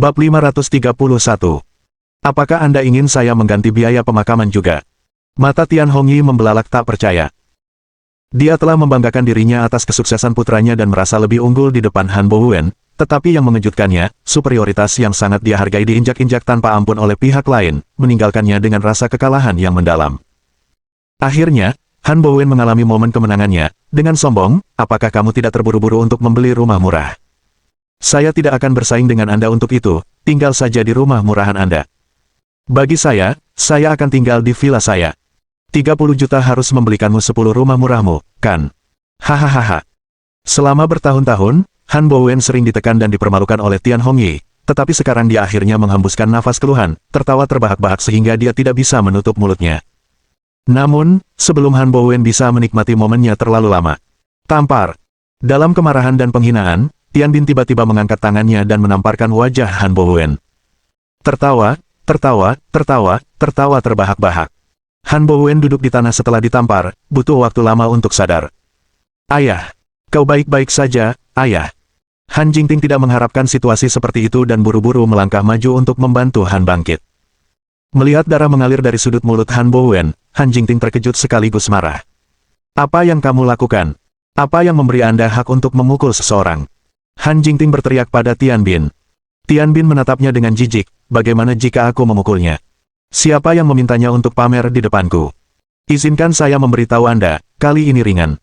Bab 531. Apakah Anda ingin saya mengganti biaya pemakaman juga? Mata Tian Hongyi membelalak tak percaya. Dia telah membanggakan dirinya atas kesuksesan putranya dan merasa lebih unggul di depan Han Bowen, tetapi yang mengejutkannya, superioritas yang sangat dia hargai diinjak-injak tanpa ampun oleh pihak lain, meninggalkannya dengan rasa kekalahan yang mendalam. Akhirnya, Han Bowen mengalami momen kemenangannya, dengan sombong, apakah kamu tidak terburu-buru untuk membeli rumah murah? Saya tidak akan bersaing dengan Anda untuk itu, tinggal saja di rumah murahan Anda. Bagi saya akan tinggal di villa saya. 30 juta harus membelikanmu 10 rumah murahmu, kan? Hahaha. Selama bertahun-tahun, Han Bowen sering ditekan dan dipermalukan oleh Tian Hongyi, tetapi sekarang dia akhirnya menghembuskan nafas keluhan, tertawa terbahak-bahak sehingga dia tidak bisa menutup mulutnya. Namun, sebelum Han Bowen bisa menikmati momennya terlalu lama. Tampar. Dalam kemarahan dan penghinaan, Tian Bin tiba-tiba mengangkat tangannya dan menamparkan wajah Han Bowen. Tertawa terbahak-bahak. Han Bowen duduk di tanah setelah ditampar, butuh waktu lama untuk sadar. Ayah, kau baik-baik saja, ayah. Han Jingting tidak mengharapkan situasi seperti itu dan buru-buru melangkah maju untuk membantu Han bangkit. Melihat darah mengalir dari sudut mulut Han Bowen, Han Jingting terkejut sekaligus marah. Apa yang kamu lakukan? Apa yang memberi Anda hak untuk memukul seseorang? Han Jingting berteriak pada Tian Bin. Tian Bin menatapnya dengan jijik, bagaimana jika aku memukulnya? Siapa yang memintanya untuk pamer di depanku? Izinkan saya memberitahu Anda, kali ini ringan.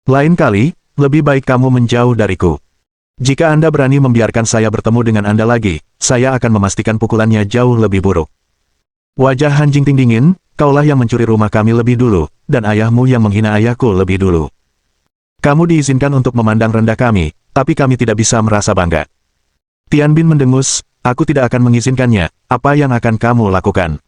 Lain kali, lebih baik kamu menjauh dariku. Jika Anda berani membiarkan saya bertemu dengan Anda lagi, saya akan memastikan pukulannya jauh lebih buruk. Wajah Han Jingting dingin, kaulah yang mencuri rumah kami lebih dulu, dan ayahmu yang menghina ayahku lebih dulu. Kamu diizinkan untuk memandang rendah kami, tapi kami tidak bisa merasa bangga. Tian Bin mendengus, aku tidak akan mengizinkannya, apa yang akan kamu lakukan?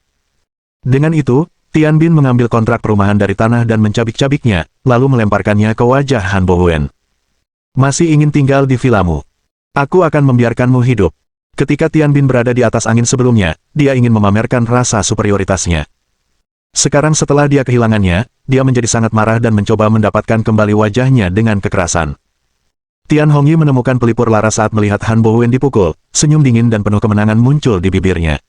Dengan itu, Tian Bin mengambil kontrak perumahan dari tanah dan mencabik-cabiknya, lalu melemparkannya ke wajah Han Bowen. Masih ingin tinggal di villamu? Aku akan membiarkanmu hidup. Ketika Tian Bin berada di atas angin sebelumnya, dia ingin memamerkan rasa superioritasnya. Sekarang setelah dia kehilangannya, dia menjadi sangat marah dan mencoba mendapatkan kembali wajahnya dengan kekerasan. Tian Hongyi menemukan pelipur lara saat melihat Han Bowen dipukul, senyum dingin dan penuh kemenangan muncul di bibirnya.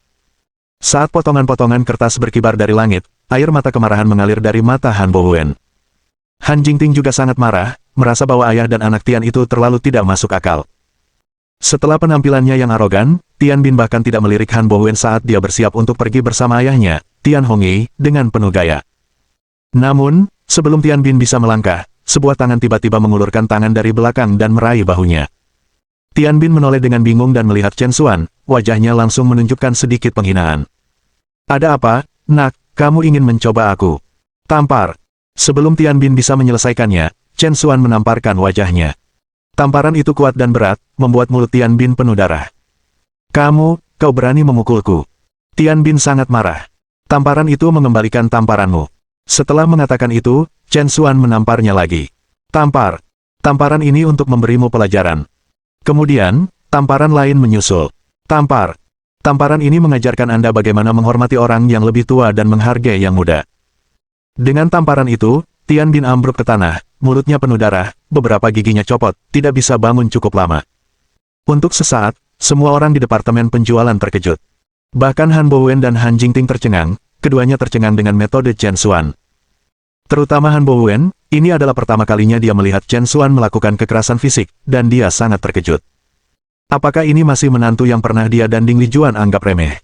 Saat potongan-potongan kertas berkibar dari langit, air mata kemarahan mengalir dari mata Han Bowen. Han Jingting juga sangat marah, merasa bahwa ayah dan anak Tian itu terlalu tidak masuk akal. Setelah penampilannya yang arogan, Tian Bin bahkan tidak melirik Han Bowen saat dia bersiap untuk pergi bersama ayahnya, Tian Hongyi, dengan penuh gaya. Namun, sebelum Tian Bin bisa melangkah, sebuah tangan tiba-tiba mengulurkan tangan dari belakang dan meraih bahunya. Tian Bin menoleh dengan bingung dan melihat Chen Xuan, wajahnya langsung menunjukkan sedikit penghinaan. Ada apa, nak, kamu ingin mencoba aku? Tampar. Sebelum Tian Bin bisa menyelesaikannya, Chen Xuan menamparkan wajahnya. Tamparan itu kuat dan berat, membuat mulut Tian Bin penuh darah. Kau berani memukulku. Tian Bin sangat marah. Tamparan itu mengembalikan tamparanmu. Setelah mengatakan itu, Chen Xuan menamparnya lagi. Tampar. Tamparan ini untuk memberimu pelajaran. Kemudian, tamparan lain menyusul. Tampar. Tamparan ini mengajarkan Anda bagaimana menghormati orang yang lebih tua dan menghargai yang muda. Dengan tamparan itu, Tian Bin ambruk ke tanah, mulutnya penuh darah, beberapa giginya copot, tidak bisa bangun cukup lama. Untuk sesaat, semua orang di departemen penjualan terkejut. Bahkan Han Bowen dan Han Jingting tercengang, keduanya tercengang dengan metode Chen Xuan. Terutama Han Bowen, ini adalah pertama kalinya dia melihat Chen Xuan melakukan kekerasan fisik, dan dia sangat terkejut. Apakah ini masih menantu yang pernah dia dan Ding Lijuan anggap remeh?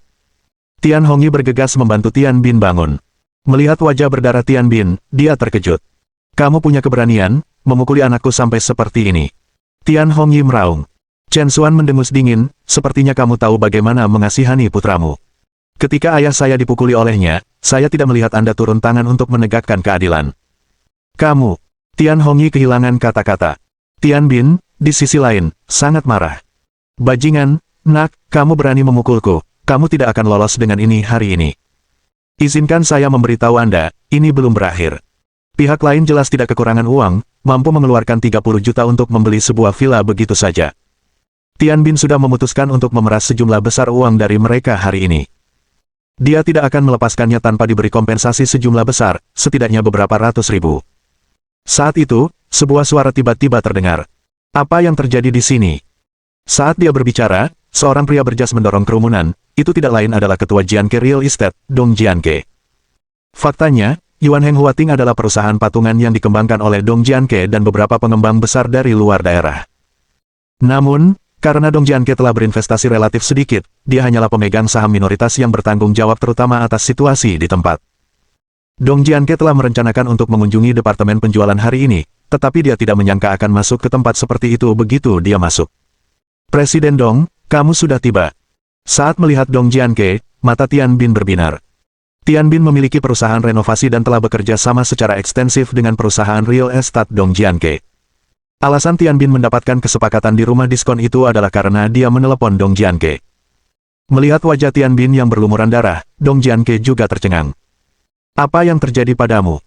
Tian Hongyi bergegas membantu Tian Bin bangun. Melihat wajah berdarah Tian Bin, dia terkejut. Kamu punya keberanian, memukuli anakku sampai seperti ini. Tian Hongyi meraung. Chen Xuan mendengus dingin, sepertinya kamu tahu bagaimana mengasihani putramu. Ketika ayah saya dipukuli olehnya, saya tidak melihat Anda turun tangan untuk menegakkan keadilan. Kamu. Tian Hongyi kehilangan kata-kata. Tian Bin, di sisi lain, sangat marah. Bajingan, nak, kamu berani memukulku, kamu tidak akan lolos dengan ini hari ini. Izinkan saya memberitahu Anda, ini belum berakhir. Pihak lain jelas tidak kekurangan uang, mampu mengeluarkan 30 juta untuk membeli sebuah villa begitu saja. Tian Bin sudah memutuskan untuk memeras sejumlah besar uang dari mereka hari ini. Dia tidak akan melepaskannya tanpa diberi kompensasi sejumlah besar, setidaknya beberapa ratus ribu. Saat itu, sebuah suara tiba-tiba terdengar. Apa yang terjadi di sini? Saat dia berbicara, seorang pria berjas mendorong kerumunan, itu tidak lain adalah ketua Jianke Real Estate, Dong Jianke. Faktanya, Yuan Heng Huating adalah perusahaan patungan yang dikembangkan oleh Dong Jianke dan beberapa pengembang besar dari luar daerah. Namun, karena Dong Jianke telah berinvestasi relatif sedikit, dia hanyalah pemegang saham minoritas yang bertanggung jawab terutama atas situasi di tempat. Dong Jianke telah merencanakan untuk mengunjungi departemen penjualan hari ini, tetapi dia tidak menyangka akan masuk ke tempat seperti itu begitu dia masuk. Presiden Dong, kamu sudah tiba. Saat melihat Dong Jianke, mata Tian Bin berbinar. Tian Bin memiliki perusahaan renovasi dan telah bekerja sama secara ekstensif dengan perusahaan real estate Dong Jianke. Alasan Tian Bin mendapatkan kesepakatan di rumah diskon itu adalah karena dia menelepon Dong Jianke. Melihat wajah Tian Bin yang berlumuran darah, Dong Jianke juga tercengang. Apa yang terjadi padamu?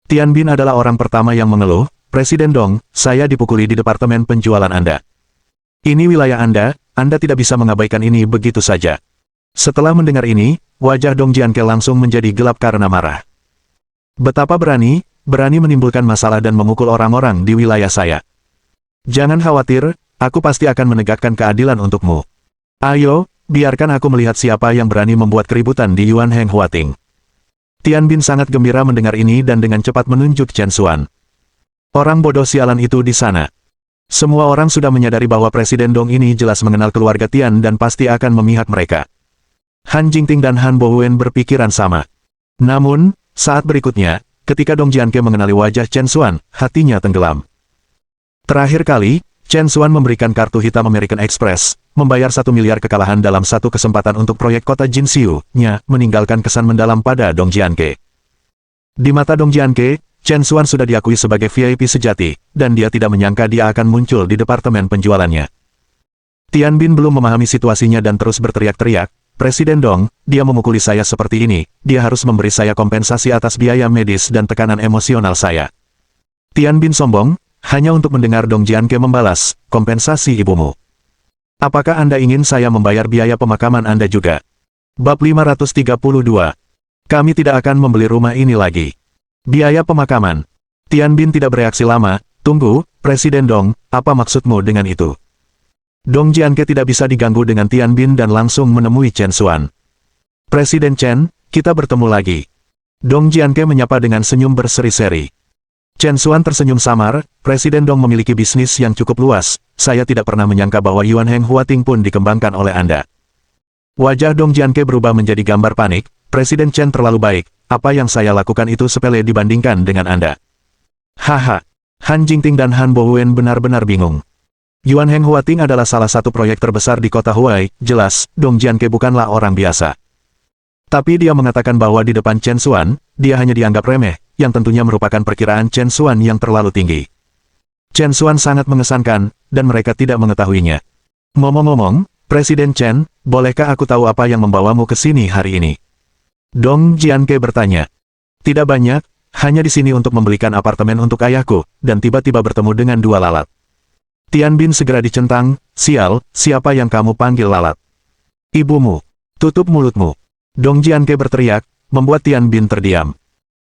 Tian Bin adalah orang pertama yang mengeluh, Presiden Dong, saya dipukuli di departemen penjualan Anda. Ini wilayah Anda tidak bisa mengabaikan ini begitu saja. Setelah mendengar ini, wajah Dong Jianke langsung menjadi gelap karena marah. Betapa berani menimbulkan masalah dan memukul orang-orang di wilayah saya. Jangan khawatir, aku pasti akan menegakkan keadilan untukmu. Ayo, biarkan aku melihat siapa yang berani membuat keributan di Yuan Heng Huating. Tian Bin sangat gembira mendengar ini dan dengan cepat menunjuk Chen Xuan. Orang bodoh sialan itu di sana. Semua orang sudah menyadari bahwa Presiden Dong ini jelas mengenal keluarga Tian dan pasti akan memihak mereka. Han Jingting dan Han Bowen berpikiran sama. Namun, saat berikutnya, ketika Dong Jianke mengenali wajah Chen Xuan, hatinya tenggelam. Terakhir kali, Chen Xuan memberikan kartu hitam American Express, membayar 1 miliar kekalahan dalam satu kesempatan untuk proyek kota Jinxiu-nya, meninggalkan kesan mendalam pada Dong Jianke. Di mata Dong Jianke, Chen Xuan sudah diakui sebagai VIP sejati, dan dia tidak menyangka dia akan muncul di departemen penjualannya. Tian Bin belum memahami situasinya dan terus berteriak-teriak, Presiden Dong, dia memukuli saya seperti ini, dia harus memberi saya kompensasi atas biaya medis dan tekanan emosional saya. Tian Bin sombong, hanya untuk mendengar Dong Jianke membalas, kompensasi ibumu. Apakah Anda ingin saya membayar biaya pemakaman Anda juga? Bab 532. Kami tidak akan membeli rumah ini lagi. Biaya pemakaman. Tian Bin tidak bereaksi lama, tunggu, Presiden Dong, apa maksudmu dengan itu? Dong Jianke tidak bisa diganggu dengan Tian Bin dan langsung menemui Chen Xuan. Presiden Chen, kita bertemu lagi. Dong Jianke menyapa dengan senyum berseri-seri. Chen Xuan tersenyum samar, Presiden Dong memiliki bisnis yang cukup luas, saya tidak pernah menyangka bahwa Yuan Heng Huating pun dikembangkan oleh Anda. Wajah Dong Jianke berubah menjadi gambar panik, Presiden Chen terlalu baik, apa yang saya lakukan itu sepele dibandingkan dengan Anda. Haha, Han Jingting dan Han Bowen benar-benar bingung. Yuan Heng Huating adalah salah satu proyek terbesar di kota Huai, jelas, Dong Jianke bukanlah orang biasa. Tapi dia mengatakan bahwa di depan Chen Xuan, dia hanya dianggap remeh, yang tentunya merupakan perkiraan Chen Xuan yang terlalu tinggi. Chen Xuan sangat mengesankan, dan mereka tidak mengetahuinya. Ngomong-ngomong, Presiden Chen, bolehkah aku tahu apa yang membawamu ke sini hari ini? Dong Jianke bertanya. Tidak banyak, hanya di sini untuk membelikan apartemen untuk ayahku, dan tiba-tiba bertemu dengan dua lalat. Tian Bin segera dicentang, sial, siapa yang kamu panggil lalat? Ibumu. Tutup mulutmu. Dong Jianke berteriak, membuat Tian Bin terdiam.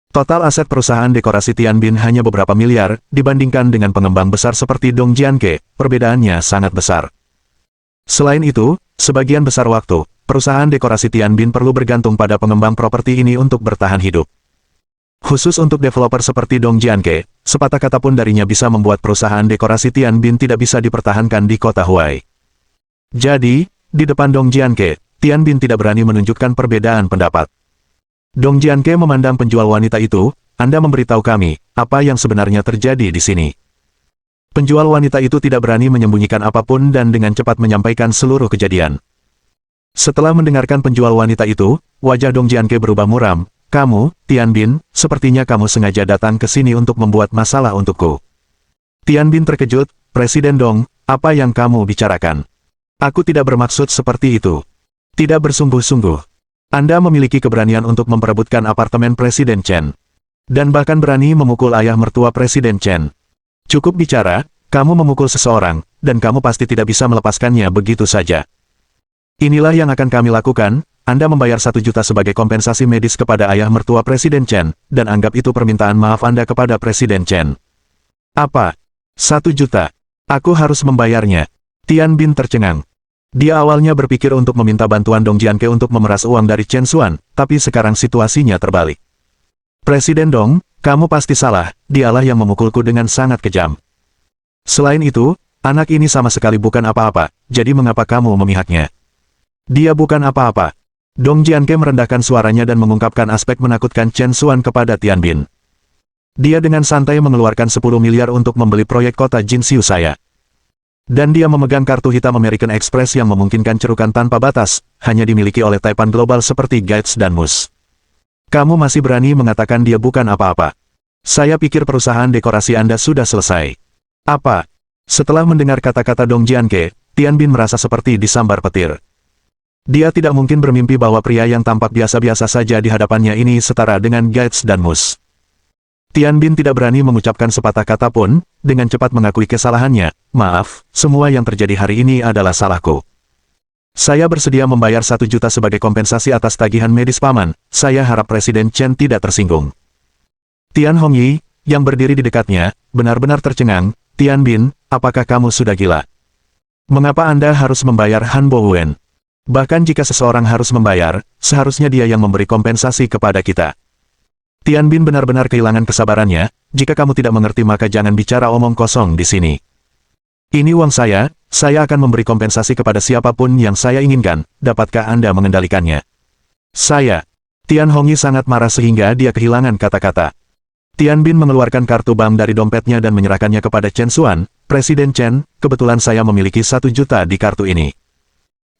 Total aset perusahaan dekorasi Tian Bin hanya beberapa miliar, dibandingkan dengan pengembang besar seperti Dong Jianke, perbedaannya sangat besar. Selain itu, sebagian besar waktu, perusahaan dekorasi Tian Bin perlu bergantung pada pengembang properti ini untuk bertahan hidup. Khusus untuk developer seperti Dong Jianke, sepatah kata pun darinya bisa membuat perusahaan dekorasi Tian Bin tidak bisa dipertahankan di kota Huai. Jadi, di depan Dong Jianke, Tian Bin tidak berani menunjukkan perbedaan pendapat. Dong Jianke memandang penjual wanita itu, Anda memberitahu kami, apa yang sebenarnya terjadi di sini. Penjual wanita itu tidak berani menyembunyikan apapun dan dengan cepat menyampaikan seluruh kejadian. Setelah mendengarkan penjual wanita itu, wajah Dong Jianke berubah muram, kamu, Tian Bin, sepertinya kamu sengaja datang ke sini untuk membuat masalah untukku. Tian Bin terkejut, Presiden Dong, apa yang kamu bicarakan? Aku tidak bermaksud seperti itu. Tidak bersungguh-sungguh. Anda memiliki keberanian untuk memperebutkan apartemen Presiden Chen. Dan bahkan berani memukul ayah mertua Presiden Chen. Cukup bicara, kamu memukul seseorang, dan kamu pasti tidak bisa melepaskannya begitu saja. Inilah yang akan kami lakukan, Anda membayar 1 juta sebagai kompensasi medis kepada ayah mertua Presiden Chen, dan anggap itu permintaan maaf Anda kepada Presiden Chen. Apa? 1 juta? Aku harus membayarnya. Tian Bin tercengang. Dia awalnya berpikir untuk meminta bantuan Dong Jianke untuk memeras uang dari Chen Xuan, tapi sekarang situasinya terbalik. Presiden Dong, kamu pasti salah, dialah yang memukulku dengan sangat kejam. Selain itu, anak ini sama sekali bukan apa-apa, jadi mengapa kamu memihaknya? Dia bukan apa-apa. Dong Jianke merendahkan suaranya dan mengungkapkan aspek menakutkan Chen Xuan kepada Tian Bin. Dia dengan santai mengeluarkan 10 miliar untuk membeli proyek kota Jinxiu saya. Dan dia memegang kartu hitam American Express yang memungkinkan cerukan tanpa batas, hanya dimiliki oleh Taipan Global seperti Gates dan Mus. Kamu masih berani mengatakan dia bukan apa-apa. Saya pikir perusahaan dekorasi Anda sudah selesai. Apa? Setelah mendengar kata-kata Dong Jianke, Tian Bin merasa seperti disambar petir. Dia tidak mungkin bermimpi bahwa pria yang tampak biasa-biasa saja di hadapannya ini setara dengan Gates dan Mus. Tian Bin tidak berani mengucapkan sepatah kata pun, dengan cepat mengakui kesalahannya. Maaf, semua yang terjadi hari ini adalah salahku. Saya bersedia membayar 1 juta sebagai kompensasi atas tagihan medis paman, saya harap Presiden Chen tidak tersinggung. Tian Hongyi, yang berdiri di dekatnya, benar-benar tercengang. Tian Bin, apakah kamu sudah gila? Mengapa Anda harus membayar Han Bowen? Bahkan jika seseorang harus membayar, seharusnya dia yang memberi kompensasi kepada kita. Tian Bin benar-benar kehilangan kesabarannya, jika kamu tidak mengerti maka jangan bicara omong kosong di sini. Ini uang saya akan memberi kompensasi kepada siapapun yang saya inginkan, dapatkah Anda mengendalikannya? Saya. Tian Hongyi sangat marah sehingga dia kehilangan kata-kata. Tian Bin mengeluarkan kartu bank dari dompetnya dan menyerahkannya kepada Chen Xuan. Presiden Chen, kebetulan saya memiliki 1 juta di kartu ini.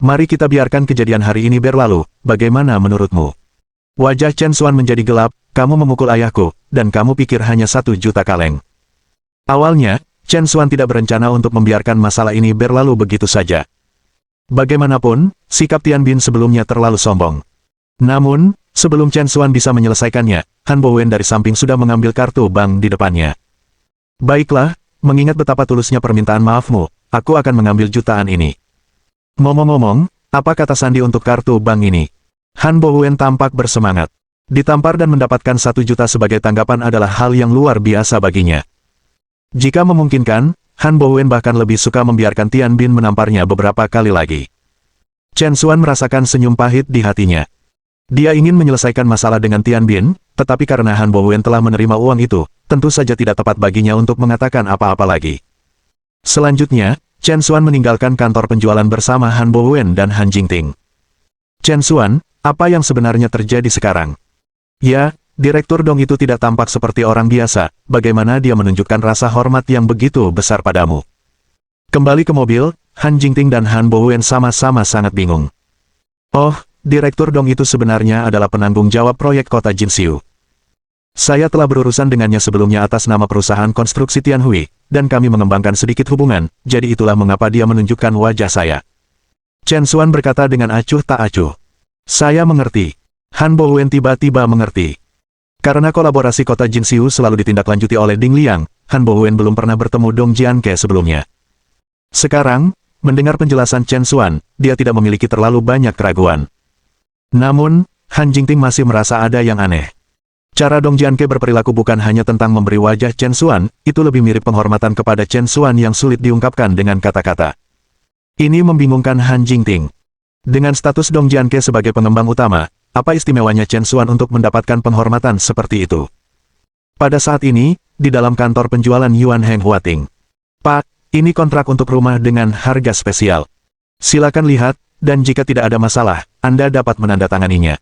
Mari kita biarkan kejadian hari ini berlalu, bagaimana menurutmu? Wajah Chen Xuan menjadi gelap, kamu memukul ayahku, dan kamu pikir hanya 1 juta kaleng. Awalnya, Chen Xuan tidak berencana untuk membiarkan masalah ini berlalu begitu saja. Bagaimanapun, sikap Tian Bin sebelumnya terlalu sombong. Namun, sebelum Chen Xuan bisa menyelesaikannya, Han Bowen dari samping sudah mengambil kartu bank di depannya. Baiklah, mengingat betapa tulusnya permintaan maafmu, aku akan mengambil jutaan ini. Ngomong-ngomong, apa kata Sandi untuk kartu bank ini? Han Bowen tampak bersemangat. Ditampar dan mendapatkan 1 juta sebagai tanggapan adalah hal yang luar biasa baginya. Jika memungkinkan, Han Bowen bahkan lebih suka membiarkan Tian Bin menamparnya beberapa kali lagi. Chen Xuan merasakan senyum pahit di hatinya. Dia ingin menyelesaikan masalah dengan Tian Bin, tetapi karena Han Bowen telah menerima uang itu, tentu saja tidak tepat baginya untuk mengatakan apa-apa lagi. Selanjutnya, Chen Xuan meninggalkan kantor penjualan bersama Han Bowen dan Han Jingting. Chen Xuan, apa yang sebenarnya terjadi sekarang? Ya, Direktur Dong itu tidak tampak seperti orang biasa, bagaimana dia menunjukkan rasa hormat yang begitu besar padamu? Kembali ke mobil, Han Jingting dan Han Bowen sama-sama sangat bingung. Oh, Direktur Dong itu sebenarnya adalah penanggung jawab proyek kota Jinxiu. Saya telah berurusan dengannya sebelumnya atas nama perusahaan konstruksi Tianhui, dan kami mengembangkan sedikit hubungan, jadi itulah mengapa dia menunjukkan wajah saya. Chen Xuan berkata dengan acuh tak acuh. Saya mengerti. Han Bowen tiba-tiba mengerti. Karena kolaborasi kota Jinxiu selalu ditindaklanjuti oleh Ding Liang, Han Bowen belum pernah bertemu Dong Jianke sebelumnya. Sekarang, mendengar penjelasan Chen Xuan, dia tidak memiliki terlalu banyak keraguan. Namun, Han Jingting masih merasa ada yang aneh. Cara Dong Jianke berperilaku bukan hanya tentang memberi wajah Chen Xuan, itu lebih mirip penghormatan kepada Chen Xuan yang sulit diungkapkan dengan kata-kata. Ini membingungkan Han Jingting. Dengan status Dong Jianke sebagai pengembang utama, apa istimewanya Chen Xuan untuk mendapatkan penghormatan seperti itu? Pada saat ini, di dalam kantor penjualan Yuan Heng Huating. Pak, ini kontrak untuk rumah dengan harga spesial. Silakan lihat, dan jika tidak ada masalah, Anda dapat menandatanganinya.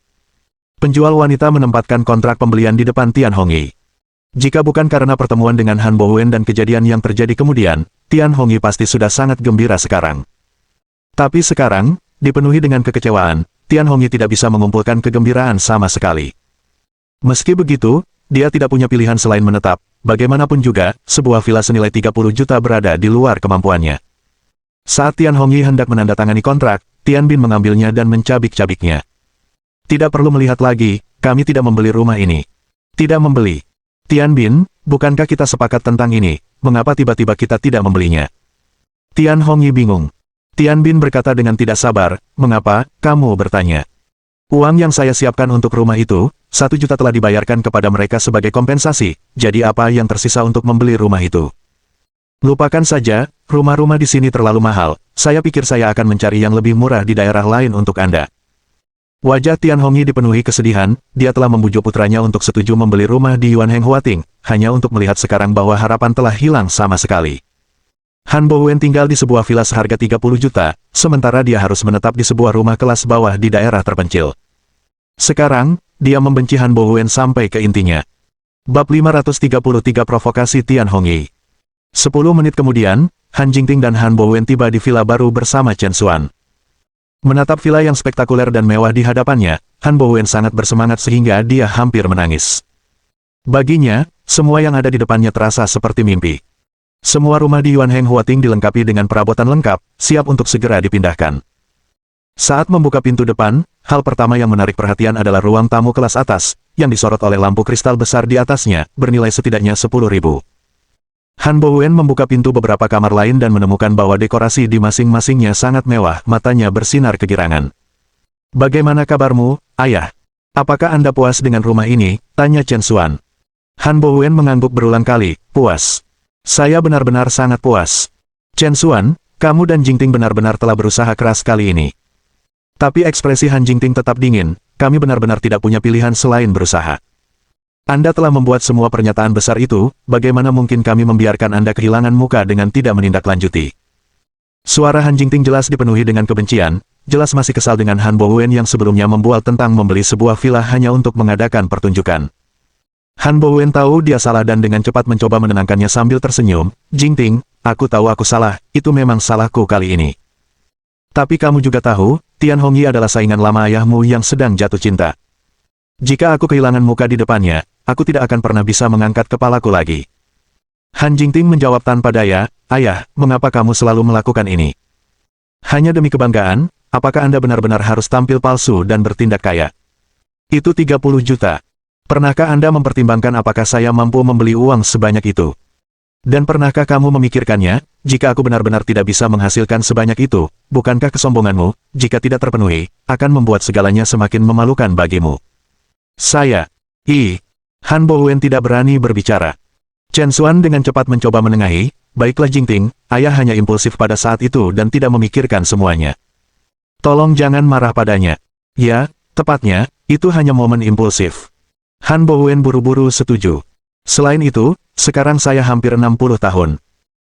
Penjual wanita menempatkan kontrak pembelian di depan Tian Hongyi. Jika bukan karena pertemuan dengan Han Bowen dan kejadian yang terjadi kemudian, Tian Hongyi pasti sudah sangat gembira sekarang. Tapi sekarang, dipenuhi dengan kekecewaan, Tian Hongyi tidak bisa mengumpulkan kegembiraan sama sekali. Meski begitu, dia tidak punya pilihan selain menetap, bagaimanapun juga, sebuah villa senilai 30 juta berada di luar kemampuannya. Saat Tian Hongyi hendak menandatangani kontrak, Tian Bin mengambilnya dan mencabik-cabiknya. Tidak perlu melihat lagi, kami tidak membeli rumah ini. Tidak membeli. Tian Bin, bukankah kita sepakat tentang ini, mengapa tiba-tiba kita tidak membelinya? Tian Hongyi bingung. Tian Bin berkata dengan tidak sabar, mengapa, kamu bertanya. Uang yang saya siapkan untuk rumah itu, 1 juta telah dibayarkan kepada mereka sebagai kompensasi, jadi apa yang tersisa untuk membeli rumah itu? Lupakan saja, rumah-rumah di sini terlalu mahal, saya pikir saya akan mencari yang lebih murah di daerah lain untuk Anda. Wajah Tian Hongyi dipenuhi kesedihan, dia telah membujuk putranya untuk setuju membeli rumah di Yuan Heng Huating, hanya untuk melihat sekarang bahwa harapan telah hilang sama sekali. Han Bowen tinggal di sebuah villa seharga 30 juta, sementara dia harus menetap di sebuah rumah kelas bawah di daerah terpencil. Sekarang, dia membenci Han Bowen sampai ke intinya. Bab 533 Provokasi Tian Hongyi. 10 menit kemudian, Han Jingting dan Han Bowen tiba di villa baru bersama Chen Xuan. Menatap villa yang spektakuler dan mewah di hadapannya, Han Bowen sangat bersemangat sehingga dia hampir menangis. Baginya, semua yang ada di depannya terasa seperti mimpi. Semua rumah di Yuan Heng Huating dilengkapi dengan perabotan lengkap, siap untuk segera dipindahkan. Saat membuka pintu depan, hal pertama yang menarik perhatian adalah ruang tamu kelas atas, yang disorot oleh lampu kristal besar di atasnya, bernilai setidaknya 10.000. Han Bowen membuka pintu beberapa kamar lain dan menemukan bahwa dekorasi di masing-masingnya sangat mewah, matanya bersinar kegirangan. "Bagaimana kabarmu, ayah? Apakah Anda puas dengan rumah ini?" tanya Chen Xuan. Han Bowen mengangguk berulang kali, "Puas. Saya benar-benar sangat puas. Chen Xuan, kamu dan Jingting benar-benar telah berusaha keras kali ini." Tapi ekspresi Han Jingting tetap dingin, "Kami benar-benar tidak punya pilihan selain berusaha. Anda telah membuat semua pernyataan besar itu, bagaimana mungkin kami membiarkan Anda kehilangan muka dengan tidak menindaklanjuti?" Suara Han Jingting jelas dipenuhi dengan kebencian, jelas masih kesal dengan Han Bowen yang sebelumnya membual tentang membeli sebuah villa hanya untuk mengadakan pertunjukan. Han Bowen tahu dia salah dan dengan cepat mencoba menenangkannya sambil tersenyum, "Jingting, aku tahu aku salah, itu memang salahku kali ini. Tapi kamu juga tahu, Tian Hongyi adalah saingan lama ayahmu yang sedang jatuh cinta. Jika aku kehilangan muka di depannya, aku tidak akan pernah bisa mengangkat kepalaku lagi." Han Jingting menjawab tanpa daya, "Ayah, mengapa kamu selalu melakukan ini? Hanya demi kebanggaan, apakah Anda benar-benar harus tampil palsu dan bertindak kaya? Itu 30 juta. Pernahkah Anda mempertimbangkan apakah saya mampu membeli uang sebanyak itu? Dan pernahkah kamu memikirkannya, jika aku benar-benar tidak bisa menghasilkan sebanyak itu, bukankah kesombonganmu, jika tidak terpenuhi, akan membuat segalanya semakin memalukan bagimu?" Han Bowen tidak berani berbicara. Chen Xuan dengan cepat mencoba menengahi, "Baiklah Jingting, ayah hanya impulsif pada saat itu dan tidak memikirkan semuanya. Tolong jangan marah padanya." "Ya, tepatnya, itu hanya momen impulsif." Han Bowen buru-buru setuju. "Selain itu, sekarang saya hampir 60 tahun.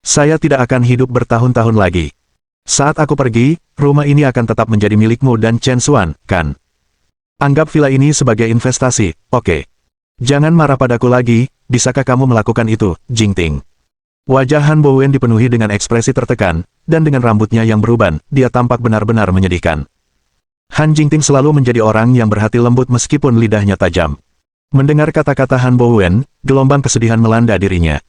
Saya tidak akan hidup bertahun-tahun lagi. Saat aku pergi, rumah ini akan tetap menjadi milikmu dan Chen Xuan, kan? Anggap villa ini sebagai investasi, oke? Jangan marah padaku lagi, bisakah kamu melakukan itu, Jingting?" Wajah Han Bowen dipenuhi dengan ekspresi tertekan, dan dengan rambutnya yang beruban, dia tampak benar-benar menyedihkan. Han Jingting selalu menjadi orang yang berhati lembut meskipun lidahnya tajam. Mendengar kata-kata Han Bowen, gelombang kesedihan melanda dirinya.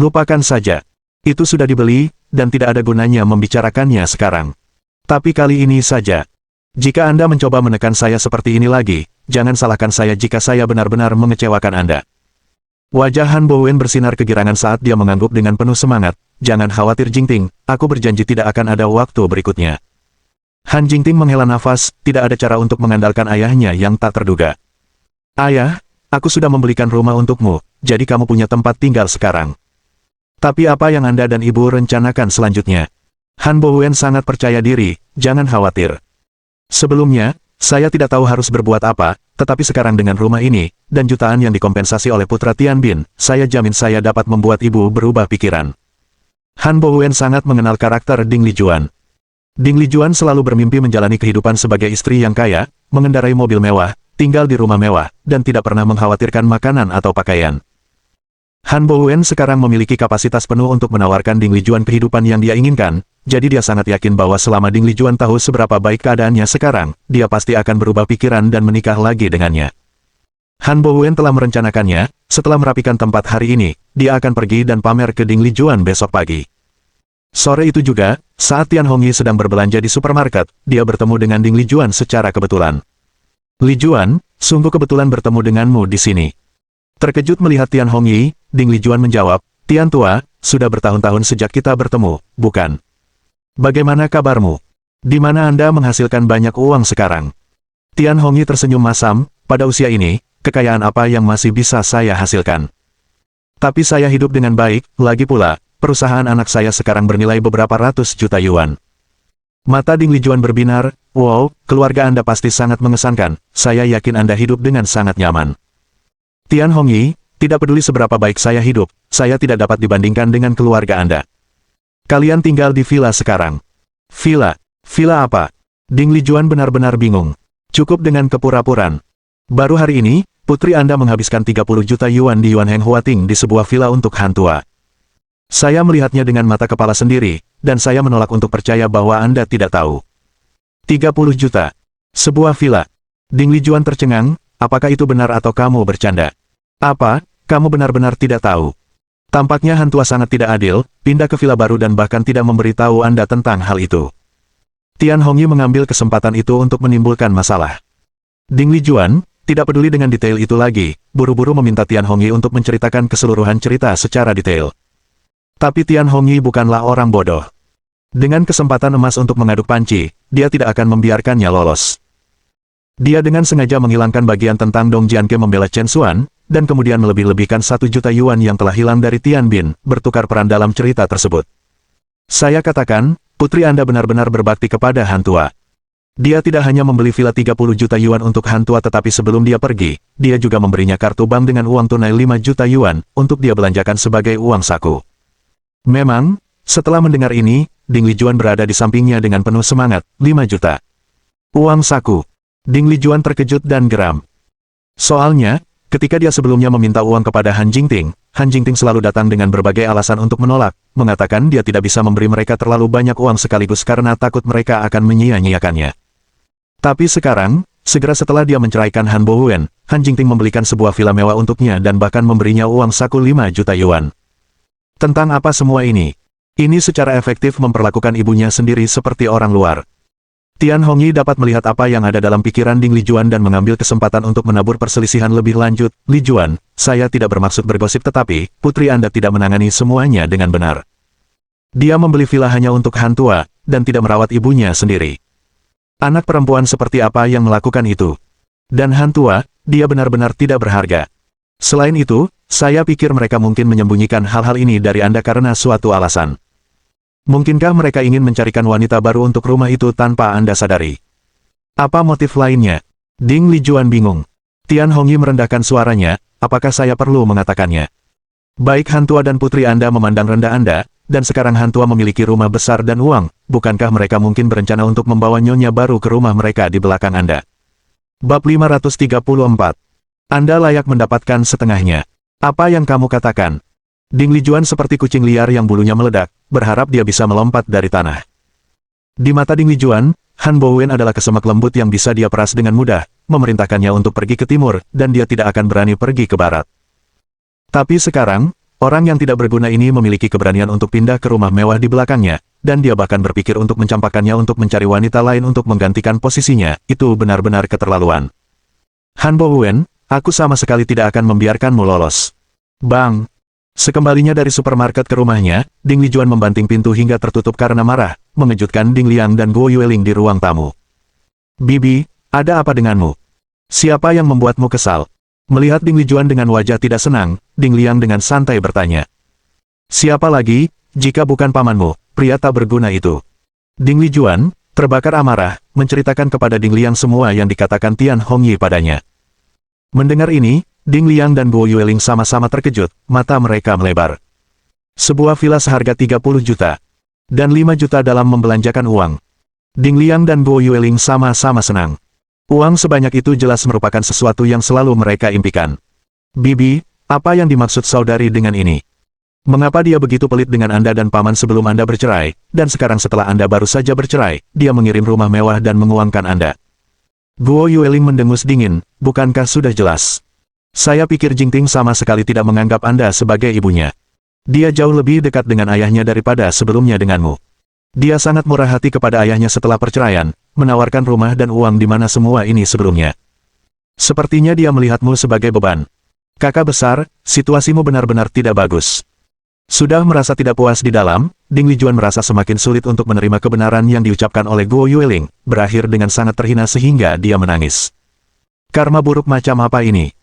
"Lupakan saja. Itu sudah dibeli, dan tidak ada gunanya membicarakannya sekarang. Tapi kali ini saja. Jika Anda mencoba menekan saya seperti ini lagi, jangan salahkan saya jika saya benar-benar mengecewakan Anda." Wajah Han Bowen bersinar kegirangan saat dia mengangguk dengan penuh semangat, "Jangan khawatir Jingting, aku berjanji tidak akan ada waktu berikutnya." Han Jingting menghela nafas, tidak ada cara untuk mengandalkan ayahnya yang tak terduga. "Ayah, aku sudah membelikan rumah untukmu, jadi kamu punya tempat tinggal sekarang. Tapi apa yang Anda dan Ibu rencanakan selanjutnya?" Han Bowen sangat percaya diri, "Jangan khawatir. Sebelumnya, saya tidak tahu harus berbuat apa, tetapi sekarang dengan rumah ini, dan jutaan yang dikompensasi oleh putra Tian Bin, saya jamin saya dapat membuat Ibu berubah pikiran." Han Bowen sangat mengenal karakter Ding Lijuan. Ding Lijuan selalu bermimpi menjalani kehidupan sebagai istri yang kaya, mengendarai mobil mewah, tinggal di rumah mewah, dan tidak pernah mengkhawatirkan makanan atau pakaian. Han Bowen sekarang memiliki kapasitas penuh untuk menawarkan Ding Lijuan kehidupan yang dia inginkan, jadi dia sangat yakin bahwa selama Ding Lijuan tahu seberapa baik keadaannya sekarang, dia pasti akan berubah pikiran dan menikah lagi dengannya. Han Bowen telah merencanakannya, setelah merapikan tempat hari ini, dia akan pergi dan pamer ke Ding Lijuan besok pagi. Sore itu juga, saat Tian Hongyi sedang berbelanja di supermarket, dia bertemu dengan Ding Lijuan secara kebetulan. "Lijuan, sungguh kebetulan bertemu denganmu di sini." Terkejut melihat Tian Hongyi, Ding Lijuan menjawab, "Tian tua, sudah bertahun-tahun sejak kita bertemu, bukan? Bagaimana kabarmu? Di mana Anda menghasilkan banyak uang sekarang?" Tian Hongyi tersenyum masam, "Pada usia ini, kekayaan apa yang masih bisa saya hasilkan? Tapi saya hidup dengan baik, lagi pula, perusahaan anak saya sekarang bernilai beberapa ratus juta yuan. Mata Ding Lijuan berbinar, wow, keluarga Anda pasti sangat mengesankan, saya yakin Anda hidup dengan sangat nyaman. Tian Hongyi, tidak peduli seberapa baik saya hidup, saya tidak dapat dibandingkan dengan keluarga Anda. Kalian tinggal di villa sekarang. Villa? Villa apa? Ding Lijuan benar-benar bingung. Cukup dengan kepura-puraan. Baru hari ini, putri Anda menghabiskan 30 juta yuan di Yuan Heng Huating di sebuah villa untuk Han Tua. Saya melihatnya dengan mata kepala sendiri, dan saya menolak untuk percaya bahwa Anda tidak tahu. 30 juta. Sebuah villa. Ding Lijuan tercengang, apakah itu benar atau kamu bercanda? Apa, kamu benar-benar tidak tahu? Tampaknya Han Tua sangat tidak adil, pindah ke villa baru dan bahkan tidak memberitahu Anda tentang hal itu. Tian Hongyi mengambil kesempatan itu untuk menimbulkan masalah. Ding Lijuan, tidak peduli dengan detail itu lagi, buru-buru meminta Tian Hongyi untuk menceritakan keseluruhan cerita secara detail. Tapi Tian Hongyi bukanlah orang bodoh. Dengan kesempatan emas untuk mengaduk panci, dia tidak akan membiarkannya lolos. Dia dengan sengaja menghilangkan bagian tentang Dong Jianke membela Chen Xuan, dan kemudian melebih-lebihkan 1 juta yuan yang telah hilang dari Tian Bin, bertukar peran dalam cerita tersebut. Saya katakan, putri Anda benar-benar berbakti kepada Han Tua. Dia tidak hanya membeli villa 30 juta yuan untuk Han Tua tetapi sebelum dia pergi, dia juga memberinya kartu bank dengan uang tunai 5 juta yuan, untuk dia belanjakan sebagai uang saku. Memang, setelah mendengar ini, Ding Lijuan berada di sampingnya dengan penuh semangat, 5 juta. Uang saku. Ding Lijuan terkejut dan geram. Soalnya, ketika dia sebelumnya meminta uang kepada Han Jingting selalu datang dengan berbagai alasan untuk menolak, mengatakan dia tidak bisa memberi mereka terlalu banyak uang sekaligus karena takut mereka akan menyia-nyiakannya. Tapi sekarang, segera setelah dia menceraikan Han Bohuen, Han Jingting membelikan sebuah villa mewah untuknya dan bahkan memberinya uang saku 5 juta yuan. Tentang apa semua ini? Ini secara efektif memperlakukan ibunya sendiri seperti orang luar. Tian Hongyi dapat melihat apa yang ada dalam pikiran Ding Lijuan dan mengambil kesempatan untuk menabur perselisihan lebih lanjut. Lijuan, saya tidak bermaksud bergosip tetapi, putri Anda tidak menangani semuanya dengan benar. Dia membeli villa hanya untuk Han Tua, dan tidak merawat ibunya sendiri. Anak perempuan seperti apa yang melakukan itu? Dan Han Tua, dia benar-benar tidak berharga. Selain itu, saya pikir mereka mungkin menyembunyikan hal-hal ini dari Anda karena suatu alasan. Mungkinkah mereka ingin mencarikan wanita baru untuk rumah itu tanpa Anda sadari? Apa motif lainnya? Ding Lijuan bingung. Tian Hongyi merendahkan suaranya, apakah saya perlu mengatakannya? Baik Han Tua dan putri Anda memandang rendah Anda, dan sekarang Han Tua memiliki rumah besar dan uang, bukankah mereka mungkin berencana untuk membawa nyonya baru ke rumah mereka di belakang Anda? Bab 534. Anda layak mendapatkan setengahnya. Apa yang kamu katakan? Ding Lijuan seperti kucing liar yang bulunya meledak, berharap dia bisa melompat dari tanah. Di mata Ding Lijuan, Han Bowen adalah kesemak lembut yang bisa dia peras dengan mudah, memerintahkannya untuk pergi ke timur, dan dia tidak akan berani pergi ke barat. Tapi sekarang, orang yang tidak berguna ini memiliki keberanian untuk pindah ke rumah mewah di belakangnya, dan dia bahkan berpikir untuk mencampakkannya untuk mencari wanita lain untuk menggantikan posisinya, itu benar-benar keterlaluan. Han Bowen, aku sama sekali tidak akan membiarkanmu lolos. Bang! Sekembalinya dari supermarket ke rumahnya, Ding Lijuan membanting pintu hingga tertutup karena marah, mengejutkan Ding Liang dan Guo Yueling di ruang tamu. Bibi, ada apa denganmu? Siapa yang membuatmu kesal? Melihat Ding Lijuan dengan wajah tidak senang, Ding Liang dengan santai bertanya. Siapa lagi, jika bukan pamanmu, pria tak berguna itu? Ding Lijuan, terbakar amarah, menceritakan kepada Ding Liang semua yang dikatakan Tian Hongyi padanya. Mendengar ini, Ding Liang dan Guo Yueling sama-sama terkejut, mata mereka melebar. Sebuah villa seharga 30 juta. Dan 5 juta dalam membelanjakan uang. Ding Liang dan Guo Yueling sama-sama senang. Uang sebanyak itu jelas merupakan sesuatu yang selalu mereka impikan. Bibi, apa yang dimaksud saudari dengan ini? Mengapa dia begitu pelit dengan Anda dan paman sebelum Anda bercerai, dan sekarang setelah Anda baru saja bercerai, dia mengirim rumah mewah dan menguangkan Anda? Guo Yueling mendengus dingin, bukankah sudah jelas? Saya pikir Jingting sama sekali tidak menganggap Anda sebagai ibunya. Dia jauh lebih dekat dengan ayahnya daripada sebelumnya denganmu. Dia sangat murah hati kepada ayahnya setelah perceraian, menawarkan rumah dan uang di mana semua ini sebelumnya. Sepertinya dia melihatmu sebagai beban. Kakak besar, situasimu benar-benar tidak bagus. Sudah merasa tidak puas di dalam, Ding Lijuan merasa semakin sulit untuk menerima kebenaran yang diucapkan oleh Guo Yueling, berakhir dengan sangat terhina sehingga dia menangis. Karma buruk macam apa ini?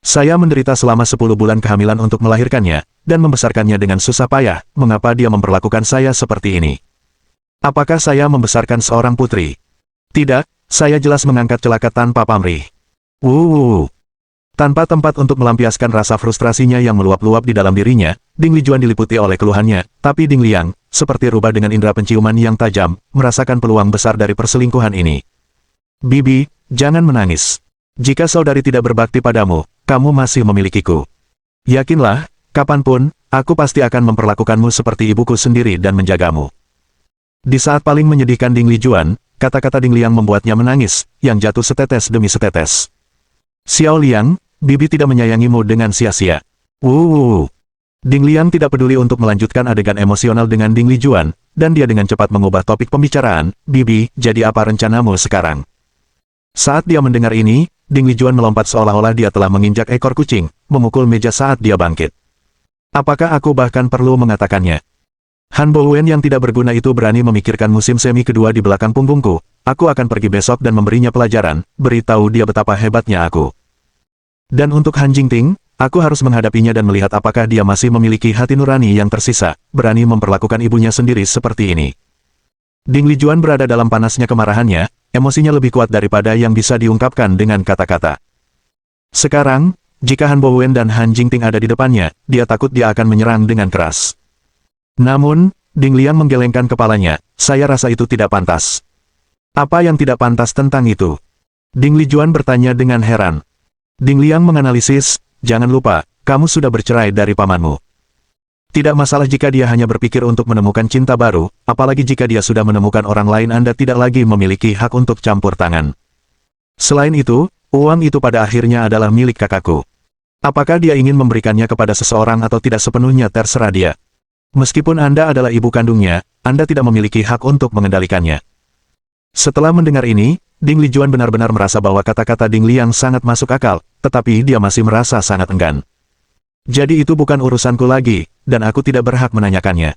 Saya menderita selama 10 bulan kehamilan untuk melahirkannya, dan membesarkannya dengan susah payah. Mengapa dia memperlakukan saya seperti ini? Apakah saya membesarkan seorang putri? Tidak, saya jelas mengangkat celaka tanpa pamrih. Tanpa tempat untuk melampiaskan rasa frustrasinya yang meluap-luap di dalam dirinya, Ding Lijuan diliputi oleh keluhannya, tapi Ding Liang, seperti rubah dengan indera penciuman yang tajam, merasakan peluang besar dari perselingkuhan ini. Bibi, jangan menangis. Jika saudari tidak berbakti padamu, kamu masih memilikiku. Yakinlah, kapanpun, aku pasti akan memperlakukanmu seperti ibuku sendiri dan menjagamu. Di saat paling menyedihkan Ding Lijuan, kata-kata Ding Liang membuatnya menangis, yang jatuh setetes demi setetes. Xiao Liang, Bibi tidak menyayangimu dengan sia-sia. Ding Liang tidak peduli untuk melanjutkan adegan emosional dengan Ding Lijuan, dan dia dengan cepat mengubah topik pembicaraan. Bibi, jadi apa rencanamu sekarang? Saat dia mendengar ini, Ding Lijuan melompat seolah-olah dia telah menginjak ekor kucing, memukul meja saat dia bangkit. Apakah aku bahkan perlu mengatakannya? Han Bowen yang tidak berguna itu berani memikirkan musim semi kedua di belakang punggungku. Aku akan pergi besok dan memberinya pelajaran, beritahu dia betapa hebatnya aku. Dan untuk Han Jingting, aku harus menghadapinya dan melihat apakah dia masih memiliki hati nurani yang tersisa, berani memperlakukan ibunya sendiri seperti ini. Ding Lijuan berada dalam panasnya kemarahannya, emosinya lebih kuat daripada yang bisa diungkapkan dengan kata-kata. Sekarang, jika Han Bowen dan Han Jingting ada di depannya, dia takut dia akan menyerang dengan keras. Namun, Ding Liang menggelengkan kepalanya, saya rasa itu tidak pantas. Apa yang tidak pantas tentang itu? Ding Lijuan bertanya dengan heran. Ding Liang menganalisis, jangan lupa, kamu sudah bercerai dari pamanmu. Tidak masalah jika dia hanya berpikir untuk menemukan cinta baru, apalagi jika dia sudah menemukan orang lain Anda tidak lagi memiliki hak untuk campur tangan. Selain itu, uang itu pada akhirnya adalah milik kakakku. Apakah dia ingin memberikannya kepada seseorang atau tidak sepenuhnya terserah dia. Meskipun Anda adalah ibu kandungnya, Anda tidak memiliki hak untuk mengendalikannya. Setelah mendengar ini, Ding Lijuan benar-benar merasa bahwa kata-kata Ding Liang sangat masuk akal, tetapi dia masih merasa sangat enggan. Jadi itu bukan urusanku lagi, dan aku tidak berhak menanyakannya.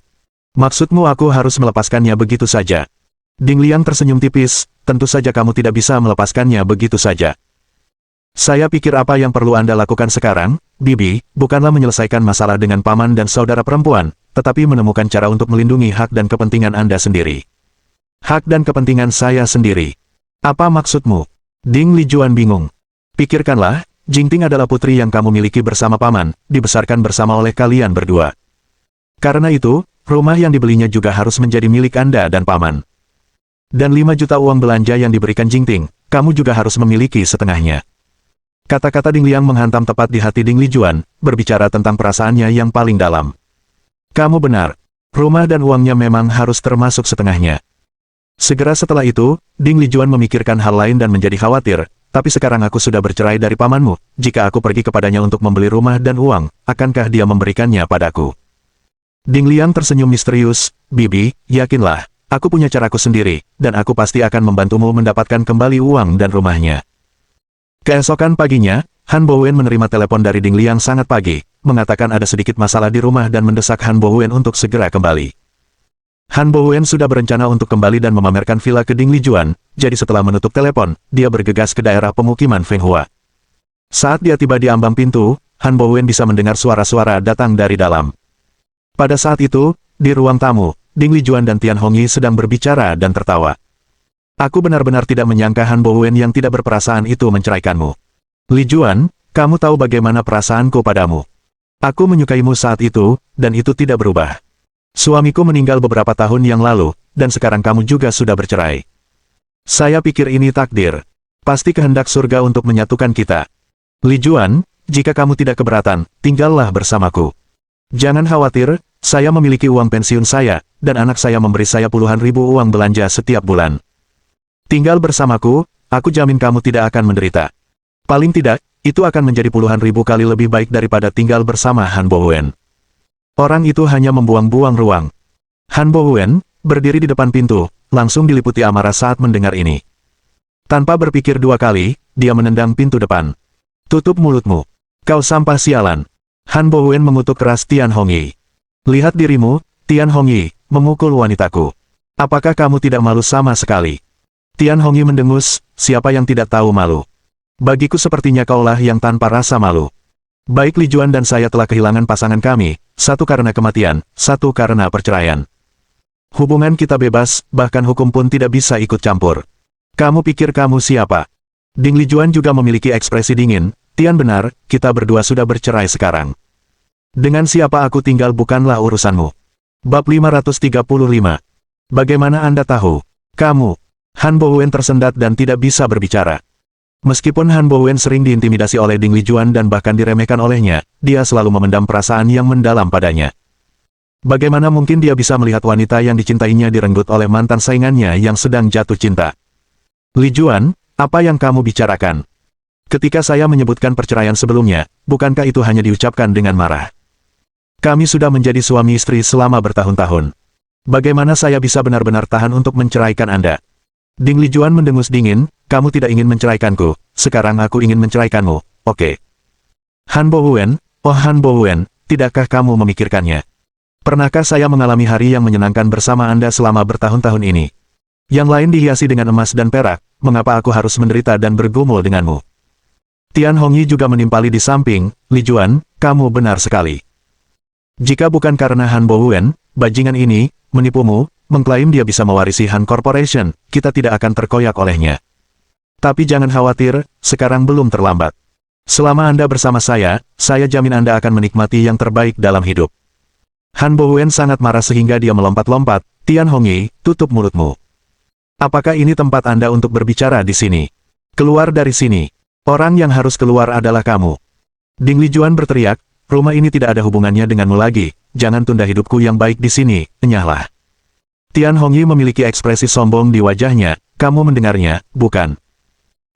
Maksudmu aku harus melepaskannya begitu saja? Ding Liang tersenyum tipis, tentu saja kamu tidak bisa melepaskannya begitu saja. Saya pikir apa yang perlu Anda lakukan sekarang, Bibi, bukanlah menyelesaikan masalah dengan paman dan saudara perempuan, tetapi menemukan cara untuk melindungi hak dan kepentingan Anda sendiri. Hak dan kepentingan saya sendiri. Apa maksudmu? Ding Lijuan bingung. Pikirkanlah, Jingting adalah putri yang kamu miliki bersama paman, dibesarkan bersama oleh kalian berdua. Karena itu, rumah yang dibelinya juga harus menjadi milik Anda dan paman. Dan 5 juta uang belanja yang diberikan Jingting, kamu juga harus memiliki setengahnya. Kata-kata Ding Liang menghantam tepat di hati Ding Lijuan, berbicara tentang perasaannya yang paling dalam. Kamu benar. Rumah dan uangnya memang harus termasuk setengahnya. Segera setelah itu, Ding Lijuan memikirkan hal lain dan menjadi khawatir, tapi sekarang aku sudah bercerai dari pamanmu, jika aku pergi kepadanya untuk membeli rumah dan uang, akankah dia memberikannya padaku? Ding Liang tersenyum misterius, Bibi, yakinlah, aku punya caraku sendiri, dan aku pasti akan membantumu mendapatkan kembali uang dan rumahnya. Keesokan paginya, Han Bowen menerima telepon dari Ding Liang sangat pagi, mengatakan ada sedikit masalah di rumah dan mendesak Han Bowen untuk segera kembali. Han Bowen sudah berencana untuk kembali dan memamerkan villa ke Ding Lijuan, jadi setelah menutup telepon, dia bergegas ke daerah pemukiman Feng Hua. Saat dia tiba di ambang pintu, Han Bowen bisa mendengar suara-suara datang dari dalam. Pada saat itu, di ruang tamu, Ding Lijuan dan Tian Hongyi sedang berbicara dan tertawa. Aku benar-benar tidak menyangka Han Bowen yang tidak berperasaan itu menceraikanmu. Lijuan, kamu tahu bagaimana perasaanku padamu. Aku menyukaimu saat itu, dan itu tidak berubah. Suamiku meninggal beberapa tahun yang lalu, dan sekarang kamu juga sudah bercerai. Saya pikir ini takdir. Pasti kehendak surga untuk menyatukan kita. Lijuan, jika kamu tidak keberatan, tinggallah bersamaku. Jangan khawatir, saya memiliki uang pensiun saya, dan anak saya memberi saya puluhan ribu uang belanja setiap bulan. Tinggal bersamaku, aku jamin kamu tidak akan menderita. Paling tidak, itu akan menjadi puluhan ribu kali lebih baik daripada tinggal bersama Han Bowen. Orang itu hanya membuang-buang ruang. Han Bowen, berdiri di depan pintu, langsung diliputi amarah saat mendengar ini. Tanpa berpikir 2 kali, dia menendang pintu depan. Tutup mulutmu. Kau sampah sialan. Han Bowen mengutuk keras Tian Hongyi. Lihat dirimu, Tian Hongyi, memukul wanitaku. Apakah kamu tidak malu sama sekali? Tian Hongyi mendengus, siapa yang tidak tahu malu? Bagiku sepertinya kaulah yang tanpa rasa malu. Baik Li Juan dan saya telah kehilangan pasangan kami, satu karena kematian, satu karena perceraian. Hubungan kita bebas, bahkan hukum pun tidak bisa ikut campur. Kamu pikir kamu siapa? Ding Li Juan juga memiliki ekspresi dingin. Tian benar, kita berdua sudah bercerai sekarang. Dengan siapa aku tinggal bukanlah urusanmu. Bab 535. Bagaimana Anda tahu? Kamu. Han Bowen tersendat dan tidak bisa berbicara. Meskipun Han Bowen sering diintimidasi oleh Ding Li Juan dan bahkan diremehkan olehnya, dia selalu memendam perasaan yang mendalam padanya. Bagaimana mungkin dia bisa melihat wanita yang dicintainya direnggut oleh mantan saingannya yang sedang jatuh cinta? Li Juan, apa yang kamu bicarakan? Ketika saya menyebutkan perceraian sebelumnya, bukankah itu hanya diucapkan dengan marah? Kami sudah menjadi suami istri selama bertahun-tahun. Bagaimana saya bisa benar-benar tahan untuk menceraikan Anda? Ding Li Juan mendengus dingin, kamu tidak ingin menceraikanku, sekarang aku ingin menceraikanmu, oke. Han Bowen, oh Han Bowen, tidakkah kamu memikirkannya? Pernahkah saya mengalami hari yang menyenangkan bersama Anda selama bertahun-tahun ini? Yang lain dihiasi dengan emas dan perak, mengapa aku harus menderita dan bergumul denganmu? Tian Hongyi juga menimpali di samping, Li Juan, kamu benar sekali. Jika bukan karena Han Bowen, bajingan ini, menipumu, mengklaim dia bisa mewarisi Han Corporation, kita tidak akan terkoyak olehnya. Tapi jangan khawatir, sekarang belum terlambat. Selama Anda bersama saya jamin Anda akan menikmati yang terbaik dalam hidup. Han Bowen sangat marah sehingga dia melompat-lompat, Tian Hongyi, tutup mulutmu. Apakah ini tempat Anda untuk berbicara di sini? Keluar dari sini. Orang yang harus keluar adalah kamu. Ding Li Juan berteriak, rumah ini tidak ada hubungannya denganmu lagi, jangan tunda hidupku yang baik di sini, enyahlah. Tian Hongyi memiliki ekspresi sombong di wajahnya, kamu mendengarnya, bukan?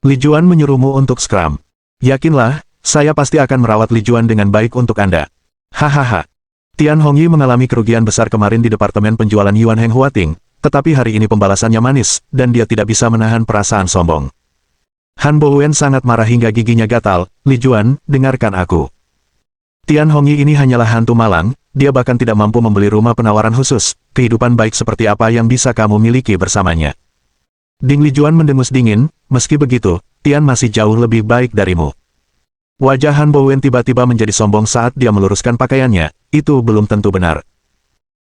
Li Juan menyuruhmu untuk skram. Yakinlah, saya pasti akan merawat Li Juan dengan baik untuk Anda. Hahaha. Tian Hongyi mengalami kerugian besar kemarin di departemen penjualan Yuan Heng Huating, tetapi hari ini pembalasannya manis, dan dia tidak bisa menahan perasaan sombong. Han Bowen sangat marah hingga giginya gatal, Li Juan, dengarkan aku. Tian Hongyi ini hanyalah hantu malang, dia bahkan tidak mampu membeli rumah penawaran khusus, kehidupan baik seperti apa yang bisa kamu miliki bersamanya. Ding Li Juan mendengus dingin, meski begitu, Tian masih jauh lebih baik darimu. Wajah Han Bowen tiba-tiba menjadi sombong saat dia meluruskan pakaiannya, itu belum tentu benar.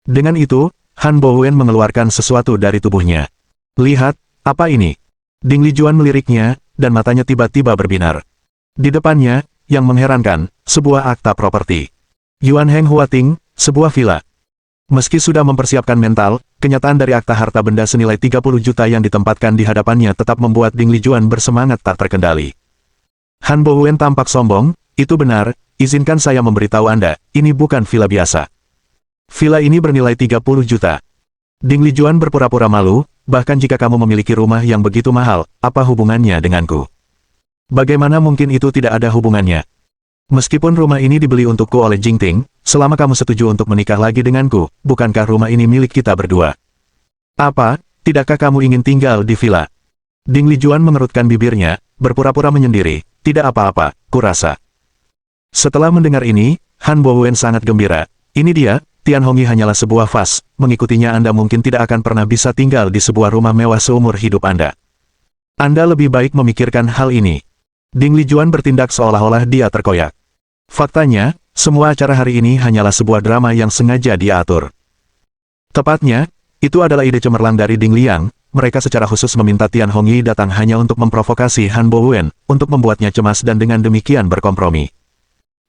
Dengan itu, Han Bowen mengeluarkan sesuatu dari tubuhnya. Lihat, apa ini? Ding Li Juan meliriknya, dan matanya tiba-tiba berbinar. Di depannya, yang mengherankan, sebuah akta properti. Yuan Heng Huating, sebuah villa. Meski sudah mempersiapkan mental, kenyataan dari akta harta benda senilai 30 juta yang ditempatkan di hadapannya tetap membuat Ding Li Juan bersemangat tak terkendali. Han Bowen tampak sombong, itu benar, izinkan saya memberitahu Anda, ini bukan villa biasa. Villa ini bernilai 30 juta. Ding Li Juan berpura-pura malu, bahkan jika kamu memiliki rumah yang begitu mahal, apa hubungannya denganku? Bagaimana mungkin itu tidak ada hubungannya? Meskipun rumah ini dibeli untukku oleh Jingting, selama kamu setuju untuk menikah lagi denganku, bukankah rumah ini milik kita berdua? Apa, tidakkah kamu ingin tinggal di villa? Ding Li Juan mengerutkan bibirnya, berpura-pura menyendiri, tidak apa-apa, kurasa. Setelah mendengar ini, Han Bowen sangat gembira, ini dia, Tian Hongyi hanyalah sebuah vas, mengikutinya Anda mungkin tidak akan pernah bisa tinggal di sebuah rumah mewah seumur hidup Anda. Anda lebih baik memikirkan hal ini. Ding Li Juan bertindak seolah-olah dia terkoyak. Faktanya, semua acara hari ini hanyalah sebuah drama yang sengaja dia atur. Tepatnya, itu adalah ide cemerlang dari Ding Liang, mereka secara khusus meminta Tian Hongyi datang hanya untuk memprovokasi Han Bowen, untuk membuatnya cemas dan dengan demikian berkompromi.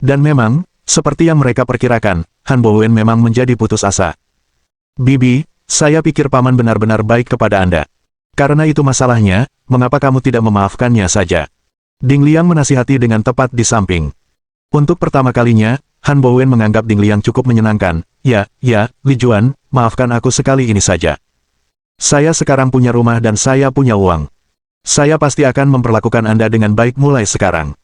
Dan memang, seperti yang mereka perkirakan, Han Bowen memang menjadi putus asa. Bibi, saya pikir paman benar-benar baik kepada Anda. Karena itu masalahnya, mengapa kamu tidak memaafkannya saja? Ding Liang menasihati dengan tepat di samping. Untuk pertama kalinya, Han Bowen menganggap Ding Liang cukup menyenangkan. Ya, Li Juan, maafkan aku sekali ini saja. Saya sekarang punya rumah dan saya punya uang. Saya pasti akan memperlakukan Anda dengan baik mulai sekarang.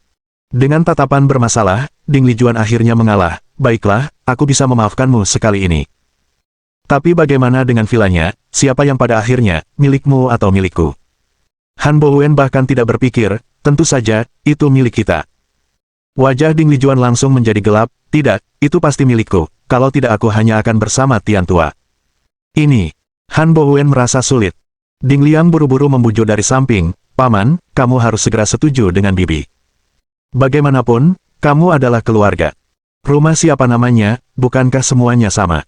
Dengan tatapan bermasalah, Ding Li Juan akhirnya mengalah. Baiklah, aku bisa memaafkanmu sekali ini. Tapi bagaimana dengan villanya, siapa yang pada akhirnya, milikmu atau milikku? Han Bowen bahkan tidak berpikir, tentu saja, itu milik kita. Wajah Ding Li Juan langsung menjadi gelap, tidak, itu pasti milikku, kalau tidak aku hanya akan bersama Tian Tua. Ini, Han Bowen merasa sulit. Ding Liang buru-buru membujuk dari samping, Paman, kamu harus segera setuju dengan Bibi. Bagaimanapun, kamu adalah keluarga. Rumah siapa namanya, bukankah semuanya sama?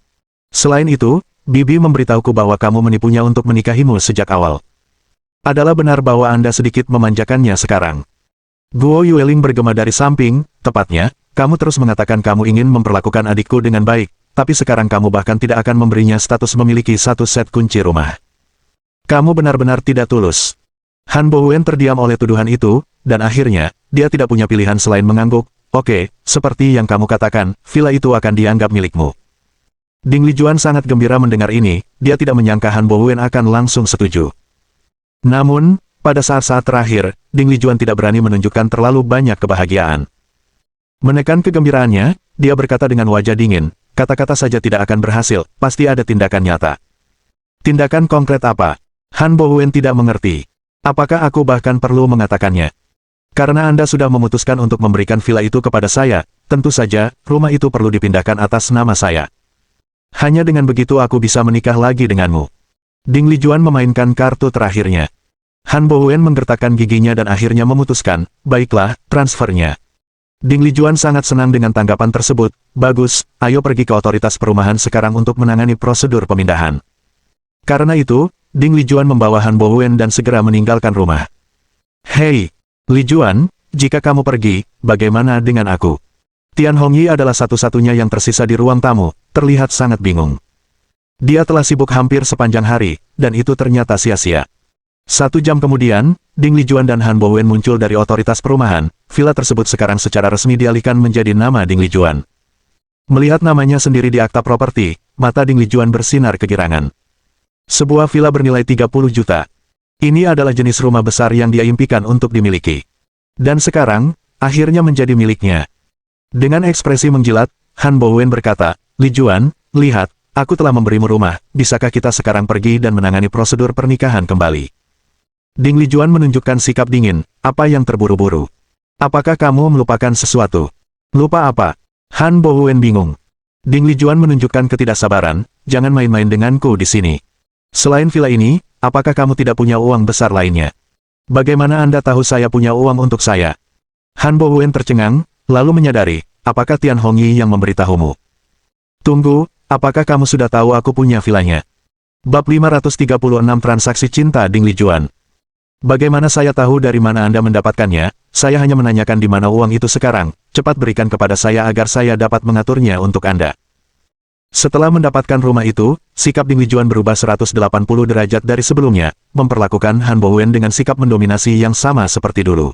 Selain itu, Bibi memberitahuku bahwa kamu menipunya untuk menikahimu sejak awal. Adalah benar bahwa Anda sedikit memanjakannya sekarang. Guo Yueling bergema dari samping, tepatnya, kamu terus mengatakan kamu ingin memperlakukan adikku dengan baik, tapi sekarang kamu bahkan tidak akan memberinya status memiliki satu set kunci rumah. Kamu benar-benar tidak tulus. Han Bowen terdiam oleh tuduhan itu, dan akhirnya, dia tidak punya pilihan selain mengangguk. Oke, seperti yang kamu katakan, villa itu akan dianggap milikmu. Ding Lijuan sangat gembira mendengar ini, dia tidak menyangka Han Bowen akan langsung setuju. Namun, pada saat-saat terakhir, Ding Lijuan tidak berani menunjukkan terlalu banyak kebahagiaan. Menekan kegembiraannya, dia berkata dengan wajah dingin, kata-kata saja tidak akan berhasil, pasti ada tindakan nyata. Tindakan konkret apa? Han Bowen tidak mengerti. Apakah aku bahkan perlu mengatakannya? Karena Anda sudah memutuskan untuk memberikan villa itu kepada saya, tentu saja, rumah itu perlu dipindahkan atas nama saya. Hanya dengan begitu aku bisa menikah lagi denganmu. Ding Lijuan memainkan kartu terakhirnya. Han Bowen menggertakkan giginya dan akhirnya memutuskan, baiklah, transfernya. Ding Lijuan sangat senang dengan tanggapan tersebut, bagus, ayo pergi ke otoritas perumahan sekarang untuk menangani prosedur pemindahan. Karena itu, Ding Lijuan membawa Han Bowen dan segera meninggalkan rumah. Hei! Lijuan, jika kamu pergi, bagaimana dengan aku? Tian Hongyi adalah satu-satunya yang tersisa di ruang tamu, terlihat sangat bingung. Dia telah sibuk hampir sepanjang hari, dan itu ternyata sia-sia. 1 jam kemudian, Ding Lijuan dan Han Bowen muncul dari otoritas perumahan, villa tersebut sekarang secara resmi dialihkan menjadi nama Ding Lijuan. Melihat namanya sendiri di akta properti, mata Ding Lijuan bersinar kegirangan. Sebuah villa bernilai 30 juta. Ini adalah jenis rumah besar yang dia impikan untuk dimiliki. Dan sekarang, akhirnya menjadi miliknya. Dengan ekspresi menjilat, Han Bowen berkata, Lijuan, lihat, aku telah memberimu rumah, bisakah kita sekarang pergi dan menangani prosedur pernikahan kembali? Ding Lijuan menunjukkan sikap dingin, apa yang terburu-buru? Apakah kamu melupakan sesuatu? Lupa apa? Han Bowen bingung. Ding Lijuan menunjukkan ketidaksabaran, jangan main-main denganku di sini. Selain villa ini, apakah kamu tidak punya uang besar lainnya? Bagaimana Anda tahu saya punya uang untuk saya? Han Bowen tercengang, lalu menyadari, apakah Tian Hongyi yang memberitahumu? Tunggu, apakah kamu sudah tahu aku punya villanya? Bab 536 Transaksi Cinta Ding Lijuan. Bagaimana saya tahu dari mana Anda mendapatkannya? Saya hanya menanyakan di mana uang itu sekarang, cepat berikan kepada saya agar saya dapat mengaturnya untuk Anda. Setelah mendapatkan rumah itu, sikap Ding Lijuan berubah 180 derajat dari sebelumnya, memperlakukan Han Bowen dengan sikap mendominasi yang sama seperti dulu.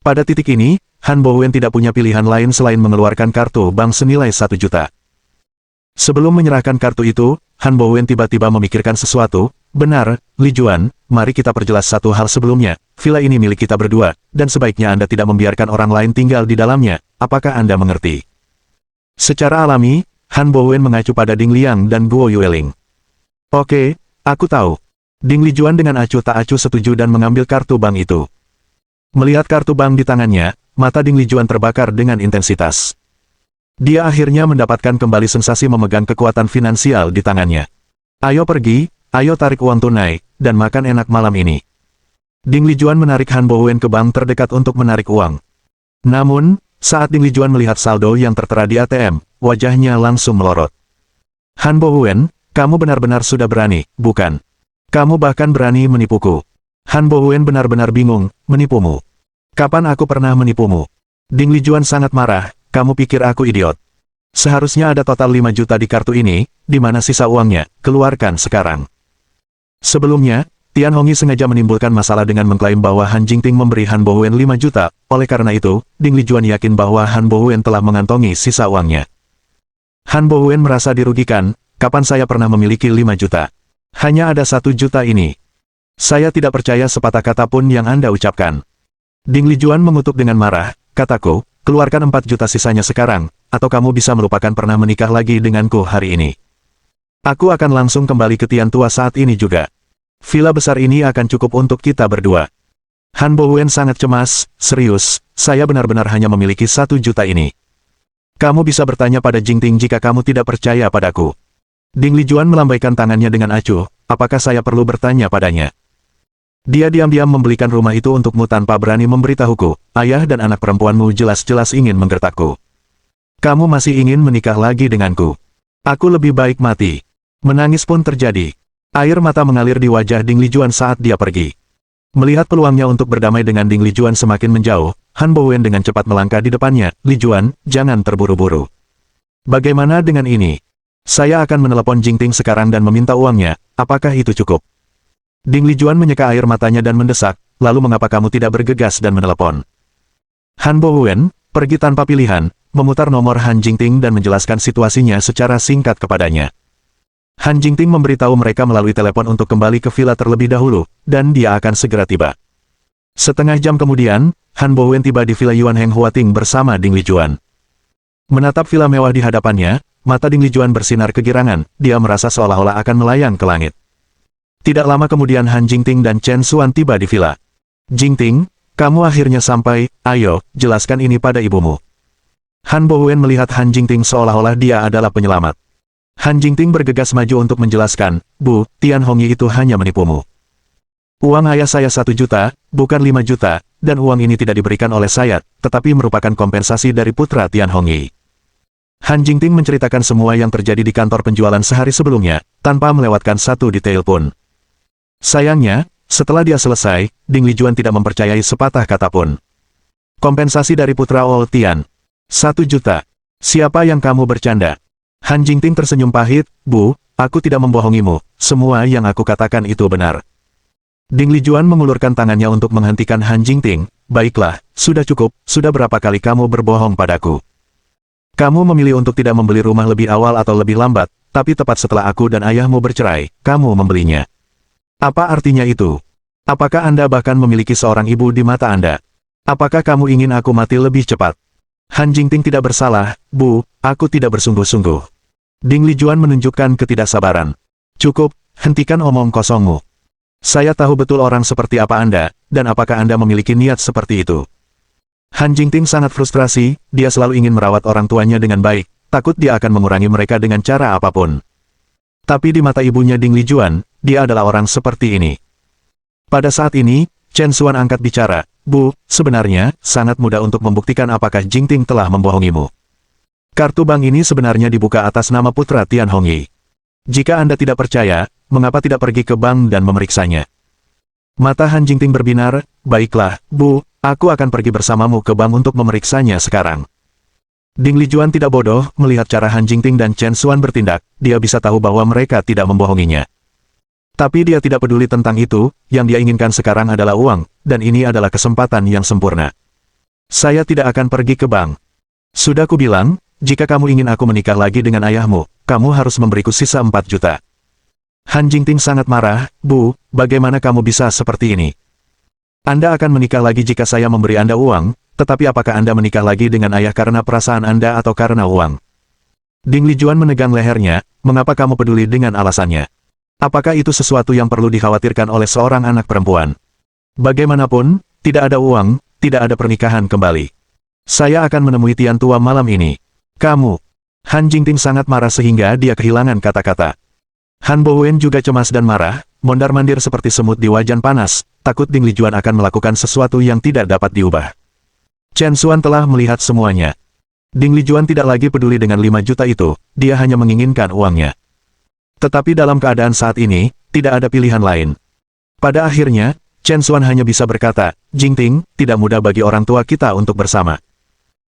Pada titik ini, Han Bowen tidak punya pilihan lain selain mengeluarkan kartu bank senilai 1 juta. Sebelum menyerahkan kartu itu, Han Bowen tiba-tiba memikirkan sesuatu, benar, Lijuan, mari kita perjelas satu hal sebelumnya, villa ini milik kita berdua, dan sebaiknya Anda tidak membiarkan orang lain tinggal di dalamnya, apakah Anda mengerti? Secara alami, Han Bowen mengacu pada Ding Liang dan Guo Yueling. Oke, aku tahu. Ding Lijuan dengan acuh tak acuh setuju dan mengambil kartu bank itu. Melihat kartu bank di tangannya, mata Ding Lijuan terbakar dengan intensitas. Dia akhirnya mendapatkan kembali sensasi memegang kekuatan finansial di tangannya. Ayo pergi, ayo tarik uang tunai, dan makan enak malam ini. Ding Lijuan menarik Han Bowen ke bank terdekat untuk menarik uang. Namun, saat Ding Lijuan melihat saldo yang tertera di ATM, wajahnya langsung melorot. Han Bowen, kamu benar-benar sudah berani, bukan? Kamu bahkan berani menipuku. Han Bowen benar-benar bingung, menipumu. Kapan aku pernah menipumu? Ding Lijuan sangat marah, kamu pikir aku idiot? Seharusnya ada total 5 juta di kartu ini, di mana sisa uangnya, keluarkan sekarang. Sebelumnya, Tian Hongyi sengaja menimbulkan masalah dengan mengklaim bahwa Han Jingting memberi Han Bowen 5 juta, oleh karena itu, Ding Lijuan yakin bahwa Han Bowen telah mengantongi sisa uangnya. Han Bowen merasa dirugikan, kapan saya pernah memiliki 5 juta? Hanya ada 1 juta ini. Saya tidak percaya sepatah kata pun yang Anda ucapkan. Ding Lijuan mengutuk dengan marah, kataku, keluarkan 4 juta sisanya sekarang, atau kamu bisa melupakan pernah menikah lagi denganku hari ini. Aku akan langsung kembali ke Tian Tua saat ini juga. Villa besar ini akan cukup untuk kita berdua. Han Bowen sangat cemas, serius, saya benar-benar hanya memiliki 1 juta ini. Kamu bisa bertanya pada Jingting jika kamu tidak percaya padaku. Ding Lijuan melambaikan tangannya dengan acuh, apakah saya perlu bertanya padanya? Dia diam-diam membelikan rumah itu untukmu tanpa berani memberitahuku. Ayah dan anak perempuanmu jelas-jelas ingin menggertakku. Kamu masih ingin menikah lagi denganku. Aku lebih baik mati. Menangis pun terjadi. Air mata mengalir di wajah Ding Lijuan saat dia pergi. Melihat peluangnya untuk berdamai dengan Ding Lijuan semakin menjauh, Han Bowen dengan cepat melangkah di depannya. Lijuan, jangan terburu-buru. Bagaimana dengan ini? Saya akan menelepon Jingting sekarang dan meminta uangnya. Apakah itu cukup? Ding Lijuan menyeka air matanya dan mendesak, lalu mengapa kamu tidak bergegas dan menelepon? Han Bowen pergi tanpa pilihan, memutar nomor Han Jingting dan menjelaskan situasinya secara singkat kepadanya. Han Jingting memberitahu mereka melalui telepon untuk kembali ke villa terlebih dahulu, dan dia akan segera tiba. Setengah jam kemudian, Han Bowen tiba di villa Yuan Heng Huating bersama Ding Lijuan. Menatap villa mewah di hadapannya, mata Ding Lijuan bersinar kegirangan, dia merasa seolah-olah akan melayang ke langit. Tidak lama kemudian Han Jingting dan Chen Xuan tiba di villa. Jingting, kamu akhirnya sampai, ayo, jelaskan ini pada ibumu. Han Bowen melihat Han Jingting seolah-olah dia adalah penyelamat. Han Jingting bergegas maju untuk menjelaskan, Bu, Tian Hongyi itu hanya menipumu. Uang ayah saya 1 juta, bukan 5 juta, dan uang ini tidak diberikan oleh saya, tetapi merupakan kompensasi dari putra Tian Hongyi. Han Jingting menceritakan semua yang terjadi di kantor penjualan sehari sebelumnya, tanpa melewatkan satu detail pun. Sayangnya, setelah dia selesai, Ding Lijuan tidak mempercayai sepatah kata pun. Kompensasi dari putra Ol Tian. 1 juta. Siapa yang kamu bercanda? Han Jingting tersenyum pahit, Bu, aku tidak membohongimu, semua yang aku katakan itu benar. Ding Lijuan mengulurkan tangannya untuk menghentikan Han Jingting, baiklah, sudah cukup, sudah berapa kali kamu berbohong padaku? Kamu memilih untuk tidak membeli rumah lebih awal atau lebih lambat, tapi tepat setelah aku dan ayahmu bercerai, kamu membelinya. Apa artinya itu? Apakah Anda bahkan memiliki seorang ibu di mata Anda? Apakah kamu ingin aku mati lebih cepat? Han Jingting tidak bersalah, Bu, aku tidak bersungguh-sungguh. Ding Lijuan menunjukkan ketidaksabaran. Cukup, hentikan omong kosongmu. Saya tahu betul orang seperti apa Anda, dan apakah Anda memiliki niat seperti itu. Han Jingting sangat frustrasi, dia selalu ingin merawat orang tuanya dengan baik, takut dia akan mengurangi mereka dengan cara apapun. Tapi di mata ibunya Ding Lijuan, dia adalah orang seperti ini. Pada saat ini, Chen Xuan angkat bicara, Bu, sebenarnya, sangat mudah untuk membuktikan apakah Jingting telah membohongimu. Kartu bank ini sebenarnya dibuka atas nama putra Tian Hongyi. Jika Anda tidak percaya, mengapa tidak pergi ke bank dan memeriksanya? Mata Han Jingting berbinar, baiklah, Bu, aku akan pergi bersamamu ke bank untuk memeriksanya sekarang. Ding Lijuan tidak bodoh, melihat cara Han Jingting dan Chen Xuan bertindak, dia bisa tahu bahwa mereka tidak membohonginya. Tapi dia tidak peduli tentang itu, yang dia inginkan sekarang adalah uang, dan ini adalah kesempatan yang sempurna. Saya tidak akan pergi ke bank. Sudah kubilang, jika kamu ingin aku menikah lagi dengan ayahmu, kamu harus memberiku sisa 4 juta. Han Jingting sangat marah, Bu, bagaimana kamu bisa seperti ini? Anda akan menikah lagi jika saya memberi Anda uang, tetapi apakah Anda menikah lagi dengan ayah karena perasaan Anda atau karena uang? Ding Lijuan menegang lehernya, mengapa kamu peduli dengan alasannya? Apakah itu sesuatu yang perlu dikhawatirkan oleh seorang anak perempuan? Bagaimanapun, tidak ada uang, tidak ada pernikahan kembali. Saya akan menemui Tian tua malam ini. Kamu. Han Jingting sangat marah sehingga dia kehilangan kata-kata. Han Bowen juga cemas dan marah, mondar-mandir seperti semut di wajan panas, takut Ding Lijuan akan melakukan sesuatu yang tidak dapat diubah. Chen Xuan telah melihat semuanya. Ding Lijuan tidak lagi peduli dengan 5 juta itu, dia hanya menginginkan uangnya. Tetapi dalam keadaan saat ini, tidak ada pilihan lain. Pada akhirnya, Chen Xuan hanya bisa berkata, Jingting, tidak mudah bagi orang tua kita untuk bersama.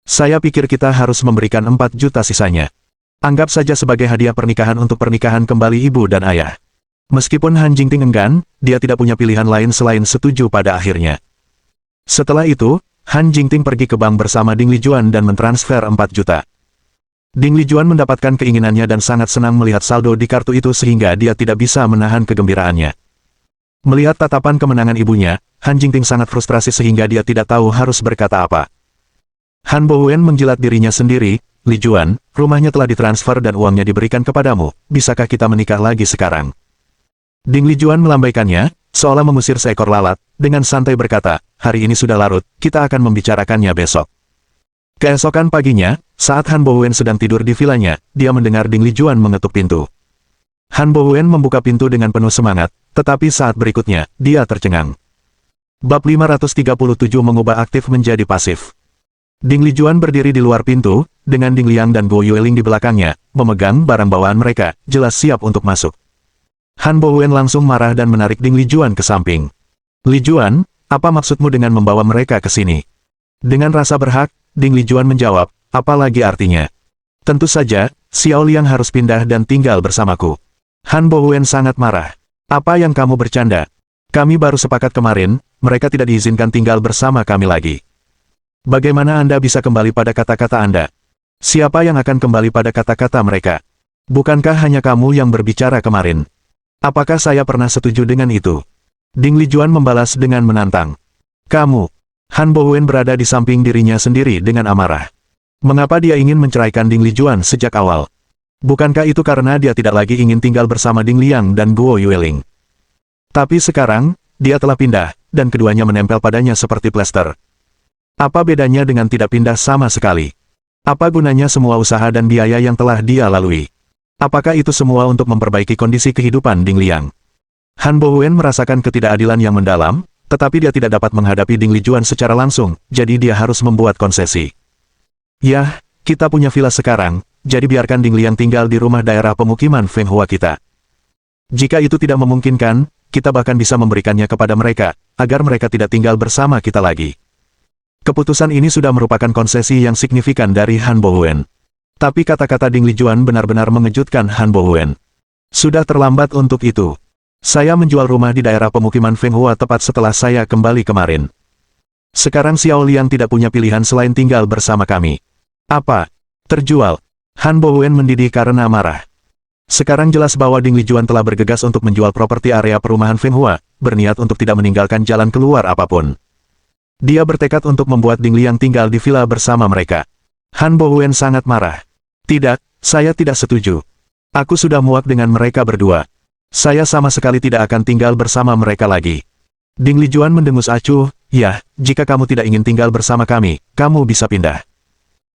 Saya pikir kita harus memberikan 4 juta sisanya. Anggap saja sebagai hadiah pernikahan untuk pernikahan kembali ibu dan ayah. Meskipun Han Jingting enggan, dia tidak punya pilihan lain selain setuju pada akhirnya. Setelah itu, Han Jingting pergi ke bank bersama Ding Lijuan dan mentransfer 4 juta. Ding Lijuan mendapatkan keinginannya dan sangat senang melihat saldo di kartu itu sehingga dia tidak bisa menahan kegembiraannya. Melihat tatapan kemenangan ibunya, Han Jingting sangat frustrasi sehingga dia tidak tahu harus berkata apa. Han Bowen menjilat dirinya sendiri, Lijuan, rumahnya telah ditransfer dan uangnya diberikan kepadamu, bisakah kita menikah lagi sekarang? Ding Lijuan melambaikannya, seolah mengusir seekor lalat, dengan santai berkata, hari ini sudah larut, kita akan membicarakannya besok. Keesokan paginya, saat Han Bowen sedang tidur di vilanya, dia mendengar Ding Lijuan mengetuk pintu. Han Bowen membuka pintu dengan penuh semangat, tetapi saat berikutnya, dia tercengang. Bab 537 mengubah aktif menjadi pasif. Ding Lijuan berdiri di luar pintu, dengan Ding Liang dan Guo Yueling di belakangnya, memegang barang bawaan mereka, jelas siap untuk masuk. Han Bowen langsung marah dan menarik Ding Lijuan ke samping. Lijuan, apa maksudmu dengan membawa mereka ke sini? Dengan rasa berhak, Ding Lijuan menjawab, apa lagi artinya? Tentu saja, Xiao Liang harus pindah dan tinggal bersamaku. Han Bowen sangat marah. Apa yang kamu bercanda? Kami baru sepakat kemarin, mereka tidak diizinkan tinggal bersama kami lagi. Bagaimana Anda bisa kembali pada kata-kata Anda? Siapa yang akan kembali pada kata-kata mereka? Bukankah hanya kamu yang berbicara kemarin? Apakah saya pernah setuju dengan itu? Ding Lijuan membalas dengan menantang. Kamu. Han Bowen berada di samping dirinya sendiri dengan amarah. Mengapa dia ingin menceraikan Ding Lijuan sejak awal? Bukankah itu karena dia tidak lagi ingin tinggal bersama Ding Liang dan Guo Yueling? Tapi sekarang, dia telah pindah, dan keduanya menempel padanya seperti plester. Apa bedanya dengan tidak pindah sama sekali? Apa gunanya semua usaha dan biaya yang telah dia lalui? Apakah itu semua untuk memperbaiki kondisi kehidupan Ding Liang? Han Bowen merasakan ketidakadilan yang mendalam, tetapi dia tidak dapat menghadapi Ding Lijuan secara langsung, jadi dia harus membuat konsesi. Yah, kita punya villa sekarang, jadi biarkan Ding Liang tinggal di rumah daerah pemukiman Feng Hua kita. Jika itu tidak memungkinkan, kita bahkan bisa memberikannya kepada mereka, agar mereka tidak tinggal bersama kita lagi. Keputusan ini sudah merupakan konsesi yang signifikan dari Han Bowen. Tapi kata-kata Ding Lijuan benar-benar mengejutkan Han Bowen. Sudah terlambat untuk itu. Saya menjual rumah di daerah pemukiman Feng Hua tepat setelah saya kembali kemarin. Sekarang Xiao Liang tidak punya pilihan selain tinggal bersama kami. Apa? Terjual? Han Bowen mendidih karena marah. Sekarang jelas bahwa Ding Lijuan telah bergegas untuk menjual properti area perumahan Feng Hua, berniat untuk tidak meninggalkan jalan keluar apapun. Dia bertekad untuk membuat Ding Liang tinggal di villa bersama mereka. Han Bowen sangat marah. Tidak, saya tidak setuju. Aku sudah muak dengan mereka berdua. Saya sama sekali tidak akan tinggal bersama mereka lagi. Ding Lijuan mendengus acuh, ya, jika kamu tidak ingin tinggal bersama kami, kamu bisa pindah.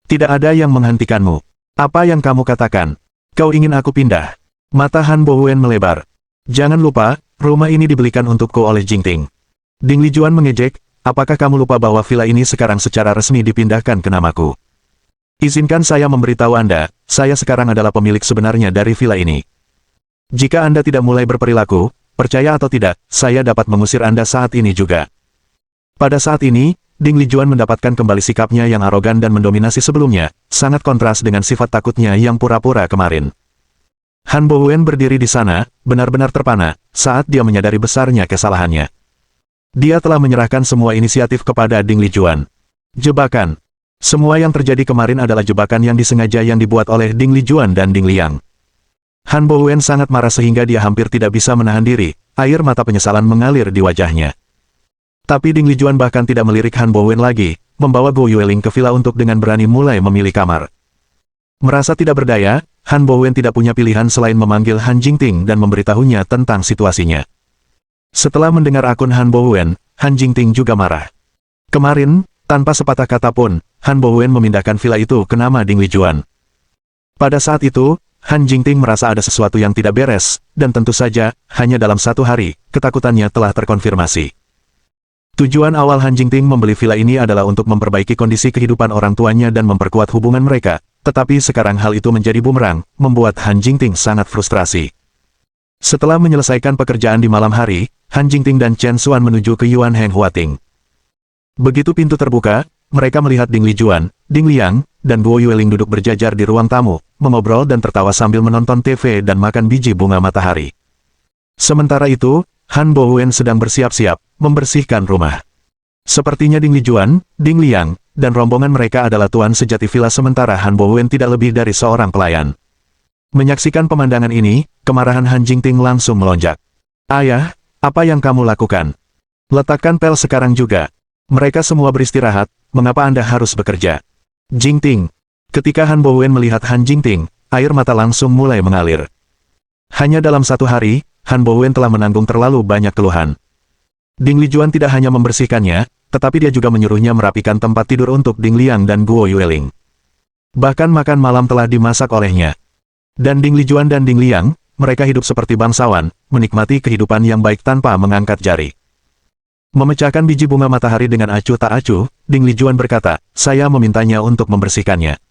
Tidak ada yang menghentikanmu. Apa yang kamu katakan? Kau ingin aku pindah? Mata Han Bowen melebar. Jangan lupa, rumah ini dibelikan untukku oleh Jingting. Ding Lijuan mengejek, apakah kamu lupa bahwa villa ini sekarang secara resmi dipindahkan ke namaku? Izinkan saya memberitahu Anda, saya sekarang adalah pemilik sebenarnya dari villa ini. Jika Anda tidak mulai berperilaku, percaya atau tidak, saya dapat mengusir Anda saat ini juga. Pada saat ini, Ding Lijuan mendapatkan kembali sikapnya yang arogan dan mendominasi sebelumnya, sangat kontras dengan sifat takutnya yang pura-pura kemarin. Han Bowen berdiri di sana, benar-benar terpana, saat dia menyadari besarnya kesalahannya. Dia telah menyerahkan semua inisiatif kepada Ding Lijuan. Jebakan. Semua yang terjadi kemarin adalah jebakan yang disengaja yang dibuat oleh Ding Lijuan dan Ding Liang. Han Bowen sangat marah sehingga dia hampir tidak bisa menahan diri, air mata penyesalan mengalir di wajahnya. Tapi Ding Lijuan bahkan tidak melirik Han Bowen lagi, membawa Guo Yueling ke villa untuk dengan berani mulai memilih kamar. Merasa tidak berdaya, Han Bowen tidak punya pilihan selain memanggil Han Jingting dan memberitahunya tentang situasinya. Setelah mendengar akun Han Bowen, Han Jingting juga marah. Kemarin, tanpa sepatah kata pun, Han Bowen memindahkan villa itu ke nama Ding Lijuan. Pada saat itu, Han Jingting merasa ada sesuatu yang tidak beres, dan tentu saja, hanya dalam satu hari, ketakutannya telah terkonfirmasi. Tujuan awal Han Jingting membeli villa ini adalah untuk memperbaiki kondisi kehidupan orang tuanya dan memperkuat hubungan mereka, tetapi sekarang hal itu menjadi bumerang, membuat Han Jingting sangat frustrasi. Setelah menyelesaikan pekerjaan di malam hari, Han Jingting dan Chen Xuan menuju ke Yuan Heng Huating. Begitu pintu terbuka, mereka melihat Ding Lijuan, Ding Liang, dan Guo Yueling duduk berjajar di ruang tamu, mengobrol dan tertawa sambil menonton TV dan makan biji bunga matahari. Sementara itu, Han Bowen sedang bersiap-siap, membersihkan rumah. Sepertinya Ding Lijuan, Ding Liang, dan rombongan mereka adalah tuan sejati villa sementara Han Bowen tidak lebih dari seorang pelayan. Menyaksikan pemandangan ini, kemarahan Han Jingting langsung melonjak. Ayah, apa yang kamu lakukan? Letakkan pel sekarang juga. Mereka semua beristirahat, mengapa Anda harus bekerja? Jingting. Ketika Han Bowen melihat Han Jingting, air mata langsung mulai mengalir. Hanya dalam satu hari, Han Bowen telah menanggung terlalu banyak keluhan. Ding Lijuan tidak hanya membersihkannya, tetapi dia juga menyuruhnya merapikan tempat tidur untuk Ding Liang dan Guo Yueling. Bahkan makan malam telah dimasak olehnya. Dan Ding Lijuan dan Ding Liang, mereka hidup seperti bangsawan, menikmati kehidupan yang baik tanpa mengangkat jari. Memecahkan biji bunga matahari dengan acuh tak acuh, Ding Lijuan berkata, saya memintanya untuk membersihkannya.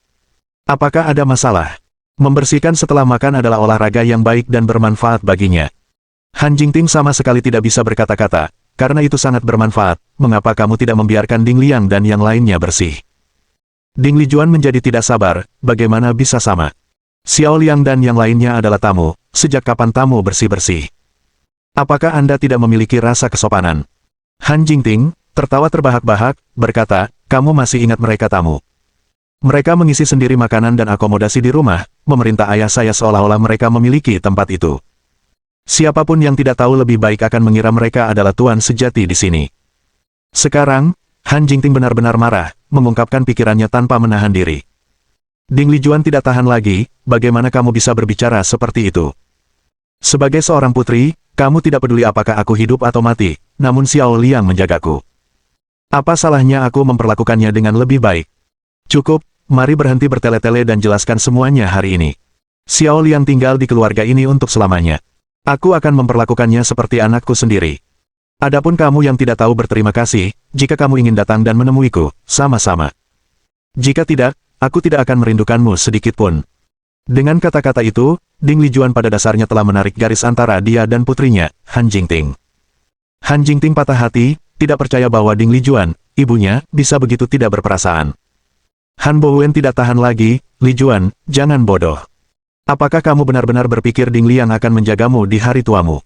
Apakah ada masalah? Membersihkan setelah makan adalah olahraga yang baik dan bermanfaat baginya. Han Jingting sama sekali tidak bisa berkata-kata, karena itu sangat bermanfaat, mengapa kamu tidak membiarkan Ding Liang dan yang lainnya bersih? Ding Lijuan menjadi tidak sabar, bagaimana bisa sama? Xiao Liang dan yang lainnya adalah tamu, sejak kapan tamu bersih-bersih? Apakah Anda tidak memiliki rasa kesopanan? Han Jingting, tertawa terbahak-bahak, berkata, kamu masih ingat mereka tamu. Mereka mengisi sendiri makanan dan akomodasi di rumah, memerintah ayah saya seolah-olah mereka memiliki tempat itu. Siapapun yang tidak tahu lebih baik akan mengira mereka adalah tuan sejati di sini. Sekarang, Han Jingting benar-benar marah, mengungkapkan pikirannya tanpa menahan diri. Ding Lijuan tidak tahan lagi, bagaimana kamu bisa berbicara seperti itu? Sebagai seorang putri, kamu tidak peduli apakah aku hidup atau mati, namun Xiao Liang menjagaku. Apa salahnya aku memperlakukannya dengan lebih baik? Cukup, mari berhenti bertele-tele dan jelaskan semuanya hari ini. Xiao Liang tinggal di keluarga ini untuk selamanya. Aku akan memperlakukannya seperti anakku sendiri. Adapun kamu yang tidak tahu berterima kasih, jika kamu ingin datang dan menemuiku, sama-sama. Jika tidak, aku tidak akan merindukanmu sedikitpun. Dengan kata-kata itu, Ding Lijuan pada dasarnya telah menarik garis antara dia dan putrinya, Han Jingting. Han Jingting patah hati, tidak percaya bahwa Ding Lijuan, ibunya, bisa begitu tidak berperasaan. Han Bowen tidak tahan lagi, Lijuan, jangan bodoh. Apakah kamu benar-benar berpikir Ding Liang akan menjagamu di hari tuamu?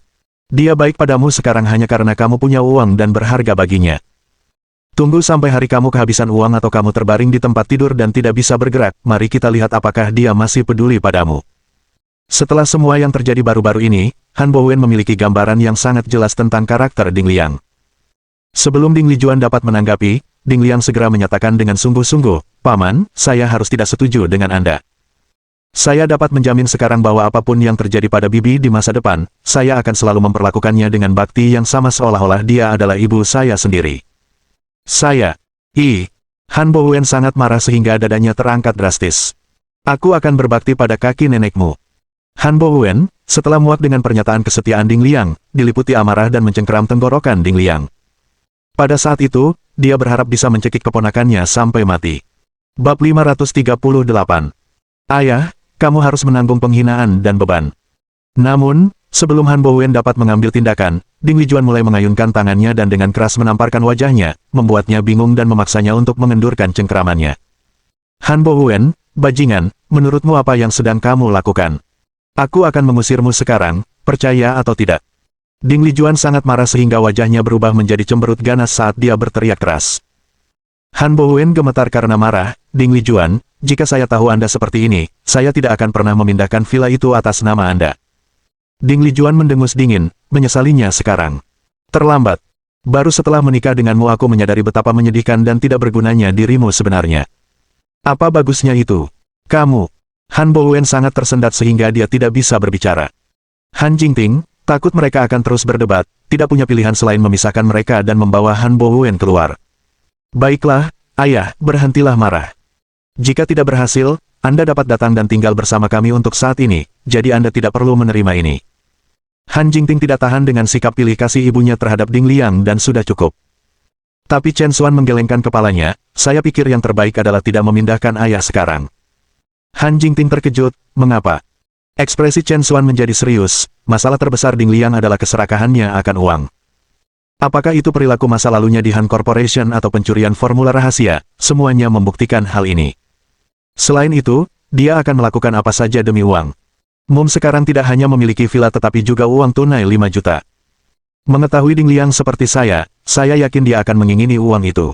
Dia baik padamu sekarang hanya karena kamu punya uang dan berharga baginya. Tunggu sampai hari kamu kehabisan uang atau kamu terbaring di tempat tidur dan tidak bisa bergerak, mari kita lihat apakah dia masih peduli padamu. Setelah semua yang terjadi baru-baru ini, Han Bowen memiliki gambaran yang sangat jelas tentang karakter Ding Liang. Sebelum Ding Lijuan dapat menanggapi, Ding Liang segera menyatakan dengan sungguh-sungguh, Paman, saya harus tidak setuju dengan Anda. Saya dapat menjamin sekarang bahwa apapun yang terjadi pada Bibi di masa depan, saya akan selalu memperlakukannya dengan bakti yang sama seolah-olah dia adalah ibu saya sendiri. Han Bowen sangat marah sehingga dadanya terangkat drastis. Aku akan berbakti pada kaki nenekmu. Han Bowen, setelah muak dengan pernyataan kesetiaan Ding Liang, diliputi amarah dan mencengkeram tenggorokan Ding Liang. Pada saat itu, dia berharap bisa mencekik keponakannya sampai mati. Bab 538. Ayah, kamu harus menanggung penghinaan dan beban. Namun, sebelum Han Bowen dapat mengambil tindakan, Ding Lijuan mulai mengayunkan tangannya dan dengan keras menamparkan wajahnya, membuatnya bingung dan memaksanya untuk mengendurkan cengkeramannya. Han Bowen, bajingan, menurutmu apa yang sedang kamu lakukan? Aku akan mengusirmu sekarang, percaya atau tidak. Ding Lijuan sangat marah sehingga wajahnya berubah menjadi cemberut ganas saat dia berteriak keras. Han Bowen gemetar karena marah, Ding Lijuan, jika saya tahu Anda seperti ini, saya tidak akan pernah memindahkan villa itu atas nama Anda. Ding Lijuan mendengus dingin, menyesalinya sekarang. Terlambat. Baru setelah menikah denganmu aku menyadari betapa menyedihkan dan tidak bergunanya dirimu sebenarnya. Apa bagusnya itu? Kamu. Han Bowen sangat tersendat sehingga dia tidak bisa berbicara. Han Jingting, takut mereka akan terus berdebat, tidak punya pilihan selain memisahkan mereka dan membawa Han Bowen keluar. Baiklah, ayah, berhentilah marah. Jika tidak berhasil, Anda dapat datang dan tinggal bersama kami untuk saat ini, jadi Anda tidak perlu menerima ini. Han Jingting tidak tahan dengan sikap pilih kasih ibunya terhadap Ding Liang dan sudah cukup. Tapi Chen Xuan menggelengkan kepalanya, saya pikir yang terbaik adalah tidak memindahkan ayah sekarang. Han Jingting terkejut, mengapa? Ekspresi Chen Xuan menjadi serius, masalah terbesar Ding Liang adalah keserakahannya akan uang. Apakah itu perilaku masa lalunya di Han Corporation atau pencurian formula rahasia, semuanya membuktikan hal ini. Selain itu, dia akan melakukan apa saja demi uang. Mum sekarang tidak hanya memiliki villa tetapi juga uang tunai 5 juta. Mengetahui Ding Liang seperti saya yakin dia akan mengingini uang itu.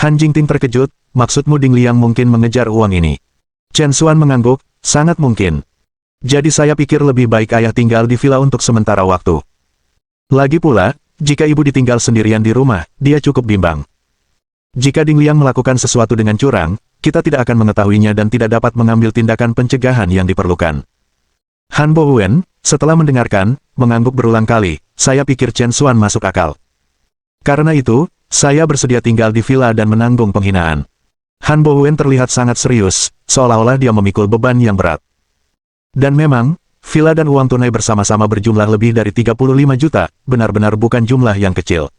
Han Jingting terkejut, maksudmu Ding Liang mungkin mengejar uang ini? Chen Xuan mengangguk, sangat mungkin. Jadi saya pikir lebih baik ayah tinggal di villa untuk sementara waktu. Lagi pula, jika ibu ditinggal sendirian di rumah, dia cukup bimbang. Jika Ding Liang melakukan sesuatu dengan curang, kita tidak akan mengetahuinya dan tidak dapat mengambil tindakan pencegahan yang diperlukan. Han Bowen, setelah mendengarkan, mengangguk berulang kali, saya pikir Chen Xuan masuk akal. Karena itu, saya bersedia tinggal di villa dan menanggung penghinaan. Han Bowen terlihat sangat serius, seolah-olah dia memikul beban yang berat. Dan memang, villa dan uang tunai bersama-sama berjumlah lebih dari 35 juta, benar-benar bukan jumlah yang kecil.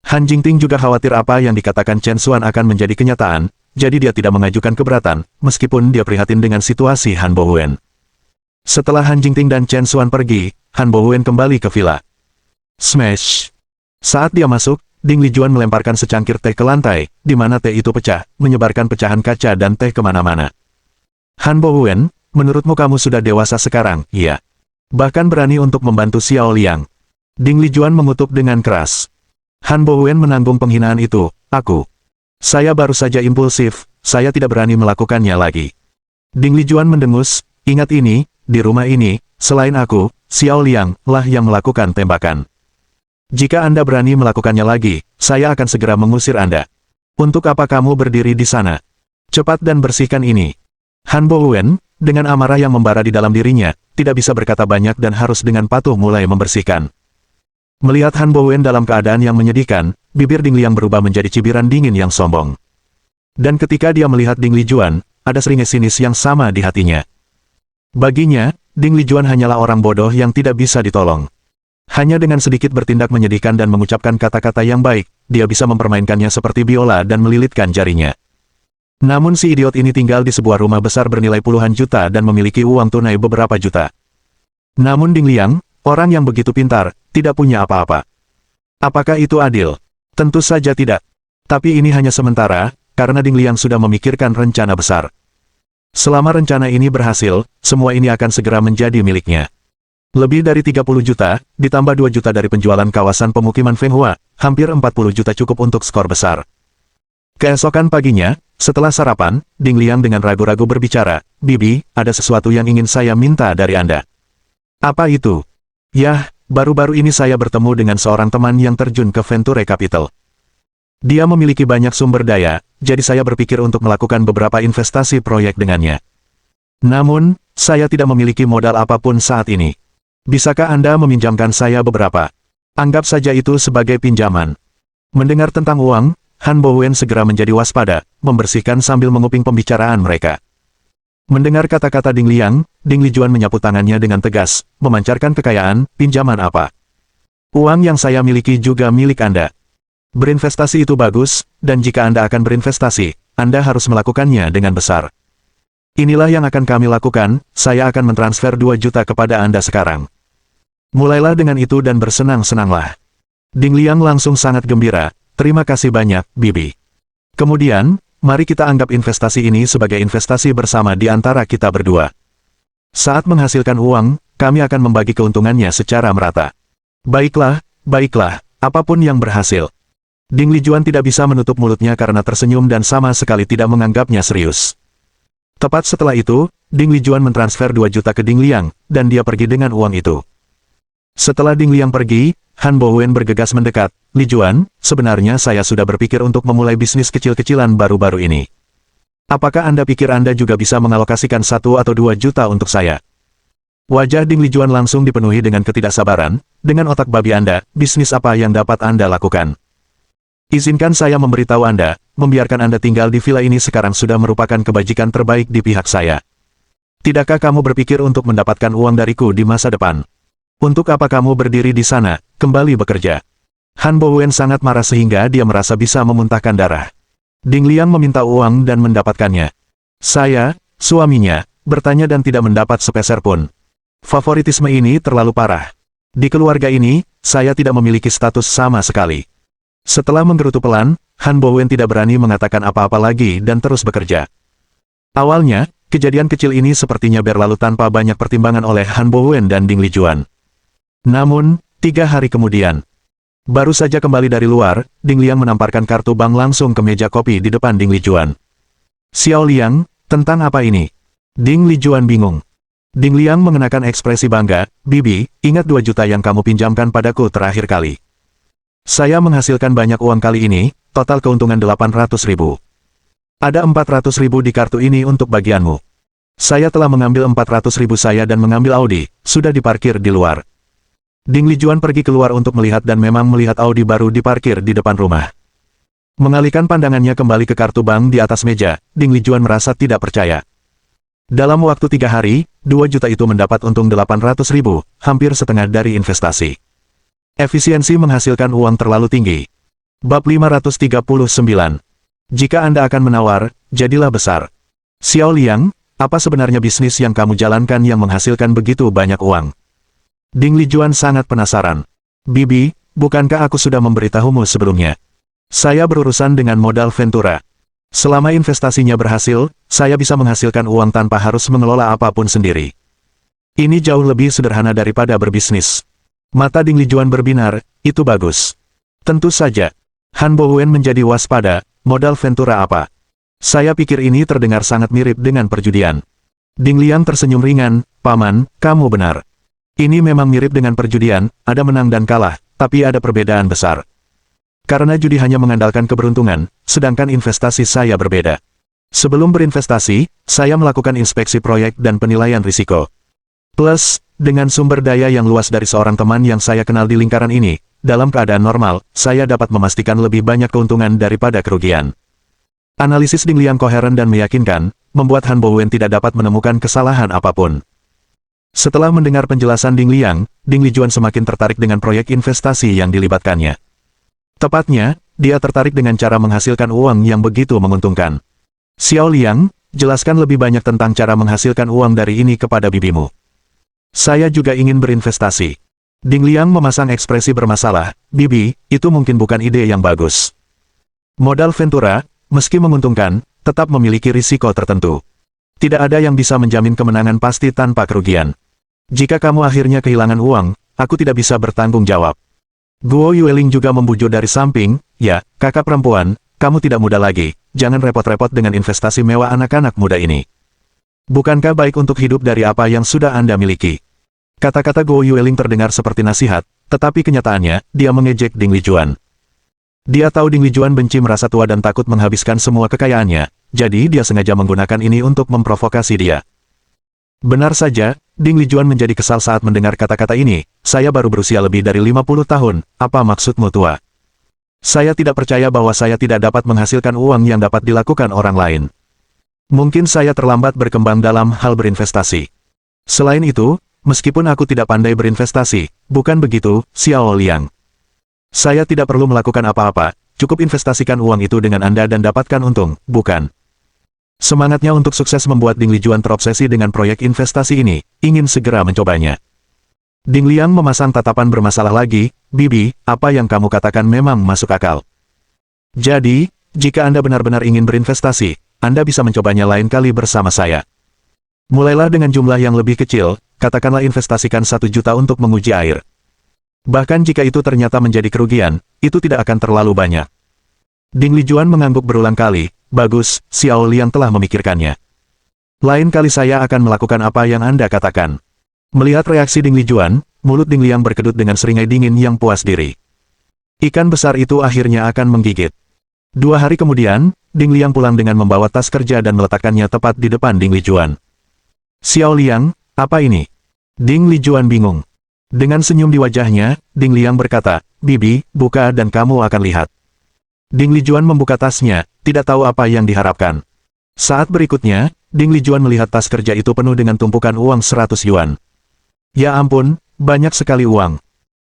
Han Jingting juga khawatir apa yang dikatakan Chen Xuan akan menjadi kenyataan, jadi dia tidak mengajukan keberatan, meskipun dia prihatin dengan situasi Han Bohuen. Setelah Han Jingting dan Chen Xuan pergi, Han Bohuen kembali ke villa. Smash! Saat dia masuk, Ding Lijuan melemparkan secangkir teh ke lantai, di mana teh itu pecah, menyebarkan pecahan kaca dan teh kemana-mana. Han Bohuen, menurutmu kamu sudah dewasa sekarang, iya. Bahkan berani untuk membantu Xiao Liang. Ding Lijuan mengutuk dengan keras. Han Bohuen menanggung penghinaan itu, Saya baru saja impulsif, saya tidak berani melakukannya lagi. Ding Lijuan mendengus, ingat ini, di rumah ini, selain aku, Xiao Liang lah yang melakukan tembakan. Jika Anda berani melakukannya lagi, saya akan segera mengusir Anda. Untuk apa kamu berdiri di sana? Cepat dan bersihkan ini. Han Bohuen, dengan amarah yang membara di dalam dirinya, tidak bisa berkata banyak dan harus dengan patuh mulai membersihkan. Melihat Han Bohuen dalam keadaan yang menyedihkan, bibir Ding Liang berubah menjadi cibiran dingin yang sombong. Dan ketika dia melihat Ding Lijuan, ada seringnya sinis yang sama di hatinya. Baginya, Ding Lijuan hanyalah orang bodoh yang tidak bisa ditolong. Hanya dengan sedikit bertindak menyedihkan dan mengucapkan kata-kata yang baik, dia bisa mempermainkannya seperti biola dan melilitkan jarinya. Namun si idiot ini tinggal di sebuah rumah besar bernilai puluhan juta dan memiliki uang tunai beberapa juta. Namun Ding Liang, orang yang begitu pintar, tidak punya apa-apa. Apakah itu adil? Tentu saja tidak. Tapi ini hanya sementara, karena Ding Liang sudah memikirkan rencana besar. Selama rencana ini berhasil, semua ini akan segera menjadi miliknya. Lebih dari 30 juta, ditambah 2 juta dari penjualan kawasan pemukiman Fenghua, hampir 40 juta cukup untuk skor besar. Keesokan paginya, setelah sarapan, Ding Liang dengan ragu-ragu berbicara, Bibi, ada sesuatu yang ingin saya minta dari Anda. Apa itu? Yah, baru-baru ini saya bertemu dengan seorang teman yang terjun ke Venture Capital. Dia memiliki banyak sumber daya, jadi saya berpikir untuk melakukan beberapa investasi proyek dengannya. Namun, saya tidak memiliki modal apapun saat ini. Bisakah Anda meminjamkan saya beberapa? Anggap saja itu sebagai pinjaman. Mendengar tentang uang, Han Bohuen segera menjadi waspada, membersihkan sambil menguping pembicaraan mereka. Mendengar kata-kata Ding Liang, Ding Lijuan menyapu tangannya dengan tegas, memancarkan kekayaan, pinjaman apa? Uang yang saya miliki juga milik Anda. Berinvestasi itu bagus, dan jika Anda akan berinvestasi, Anda harus melakukannya dengan besar. Inilah yang akan kami lakukan, saya akan mentransfer 2 juta kepada Anda sekarang. Mulailah dengan itu dan bersenang-senanglah. Ding Liang langsung sangat gembira, terima kasih banyak, Bibi. Kemudian, mari kita anggap investasi ini sebagai investasi bersama di antara kita berdua. Saat menghasilkan uang, kami akan membagi keuntungannya secara merata. Baiklah, apapun yang berhasil. Ding Lijuan tidak bisa menutup mulutnya karena tersenyum dan sama sekali tidak menganggapnya serius. Tepat setelah itu, Ding Lijuan mentransfer 2 juta ke Ding Liang, dan dia pergi dengan uang itu. Setelah Ding Liang pergi, Han Bohuen bergegas mendekat, Lijuan, sebenarnya saya sudah berpikir untuk memulai bisnis kecil-kecilan baru-baru ini. Apakah Anda pikir Anda juga bisa mengalokasikan 1 atau 2 juta untuk saya? Wajah Ding Lijuan langsung dipenuhi dengan ketidaksabaran, dengan otak babi Anda, bisnis apa yang dapat Anda lakukan? Izinkan saya memberitahu Anda, membiarkan Anda tinggal di villa ini sekarang sudah merupakan kebajikan terbaik di pihak saya. Tidakkah kamu berpikir untuk mendapatkan uang dariku di masa depan? Untuk apa kamu berdiri di sana, kembali bekerja? Han Bohuen sangat marah sehingga dia merasa bisa memuntahkan darah. Ding Liang meminta uang dan mendapatkannya. Saya, suaminya, bertanya dan tidak mendapat sepeser pun. Favoritisme ini terlalu parah. Di keluarga ini, saya tidak memiliki status sama sekali. Setelah menggerutu pelan, Han Bohuen tidak berani mengatakan apa-apa lagi dan terus bekerja. Awalnya, kejadian kecil ini sepertinya berlalu tanpa banyak pertimbangan oleh Han Bohuen dan Ding Lijuan. Namun, 3 hari kemudian, baru saja kembali dari luar, Ding Liang menamparkan kartu bank langsung ke meja kopi di depan Ding Lijuan. Xiao Liang, tentang apa ini? Ding Lijuan bingung. Ding Liang mengenakan ekspresi bangga, Bibi, ingat 2 juta yang kamu pinjamkan padaku terakhir kali. Saya menghasilkan banyak uang kali ini, total keuntungan 800 ribu. Ada 400 ribu di kartu ini untuk bagianmu. Saya telah mengambil 400 ribu saya dan mengambil Audi, sudah diparkir di luar. Ding Lijuan pergi keluar untuk melihat dan memang melihat Audi baru diparkir di depan rumah. Mengalihkan pandangannya kembali ke kartu bank di atas meja, Ding Lijuan merasa tidak percaya. Dalam waktu 3 hari, 2 juta itu mendapat untung 800 ribu, hampir setengah dari investasi. Efisiensi menghasilkan uang terlalu tinggi. Bab 539. Jika Anda akan menawar, jadilah besar. Xiao Liang, apa sebenarnya bisnis yang kamu jalankan yang menghasilkan begitu banyak uang? Ding Lijuan sangat penasaran. Bibi, bukankah aku sudah memberitahumu sebelumnya? Saya berurusan dengan modal Ventura. Selama investasinya berhasil, saya bisa menghasilkan uang tanpa harus mengelola apapun sendiri. Ini jauh lebih sederhana daripada berbisnis. Mata Ding Lijuan berbinar, itu bagus. Tentu saja. Han Bowen menjadi waspada, modal Ventura apa? Saya pikir ini terdengar sangat mirip dengan perjudian. Ding Liang tersenyum ringan, Paman, kamu benar. Ini memang mirip dengan perjudian, ada menang dan kalah, tapi ada perbedaan besar. Karena judi hanya mengandalkan keberuntungan, sedangkan investasi saya berbeda. Sebelum berinvestasi, saya melakukan inspeksi proyek dan penilaian risiko. Plus, dengan sumber daya yang luas dari seorang teman yang saya kenal di lingkaran ini, dalam keadaan normal, saya dapat memastikan lebih banyak keuntungan daripada kerugian. Analisis Ding Liang koheren dan meyakinkan, membuat Han Bowen tidak dapat menemukan kesalahan apapun. Setelah mendengar penjelasan Ding Liang, Ding Lijuan semakin tertarik dengan proyek investasi yang dilibatkannya. Tepatnya, dia tertarik dengan cara menghasilkan uang yang begitu menguntungkan. Xiao Liang, jelaskan lebih banyak tentang cara menghasilkan uang dari ini kepada bibimu. Saya juga ingin berinvestasi. Ding Liang memasang ekspresi bermasalah, Bibi, itu mungkin bukan ide yang bagus. Modal Ventura, meski menguntungkan, tetap memiliki risiko tertentu. Tidak ada yang bisa menjamin kemenangan pasti tanpa kerugian. Jika kamu akhirnya kehilangan uang, aku tidak bisa bertanggung jawab. Guo Yueling juga membujuk dari samping, ya, kakak perempuan, kamu tidak muda lagi, jangan repot-repot dengan investasi mewah anak-anak muda ini. Bukankah baik untuk hidup dari apa yang sudah Anda miliki? Kata-kata Guo Yueling terdengar seperti nasihat, tetapi kenyataannya, dia mengejek Ding Lijuan. Dia tahu Ding Lijuan benci merasa tua dan takut menghabiskan semua kekayaannya, jadi dia sengaja menggunakan ini untuk memprovokasi dia. Benar saja, Ding Lijuan menjadi kesal saat mendengar kata-kata ini, saya baru berusia lebih dari 50 tahun, apa maksudmu tua? Saya tidak percaya bahwa saya tidak dapat menghasilkan uang yang dapat dilakukan orang lain. Mungkin saya terlambat berkembang dalam hal berinvestasi. Selain itu, meskipun aku tidak pandai berinvestasi, bukan begitu, Xiao Liang. Saya tidak perlu melakukan apa-apa, cukup investasikan uang itu dengan Anda dan dapatkan untung, bukan? Semangatnya untuk sukses membuat Ding Lijuan terobsesi dengan proyek investasi ini, ingin segera mencobanya. Ding Liang memasang tatapan bermasalah lagi, Bibi, apa yang kamu katakan memang masuk akal. Jadi, jika Anda benar-benar ingin berinvestasi, Anda bisa mencobanya lain kali bersama saya. Mulailah dengan jumlah yang lebih kecil, katakanlah investasikan 1 juta untuk menguji air. Bahkan jika itu ternyata menjadi kerugian, itu tidak akan terlalu banyak. Ding Lijuan mengangguk berulang kali, bagus, Xiao Liang telah memikirkannya. Lain kali saya akan melakukan apa yang Anda katakan. Melihat reaksi Ding Lijuan, mulut Ding Liang berkedut dengan seringai dingin yang puas diri. Ikan besar itu akhirnya akan menggigit. 2 hari kemudian, Ding Liang pulang dengan membawa tas kerja dan meletakkannya tepat di depan Ding Lijuan. Xiao Liang, apa ini? Ding Lijuan bingung. Dengan senyum di wajahnya, Ding Liang berkata, Bibi, buka dan kamu akan lihat. Ding Lijuan membuka tasnya, tidak tahu apa yang diharapkan. Saat berikutnya, Ding Lijuan melihat tas kerja itu penuh dengan tumpukan uang 100 yuan. Ya ampun, banyak sekali uang.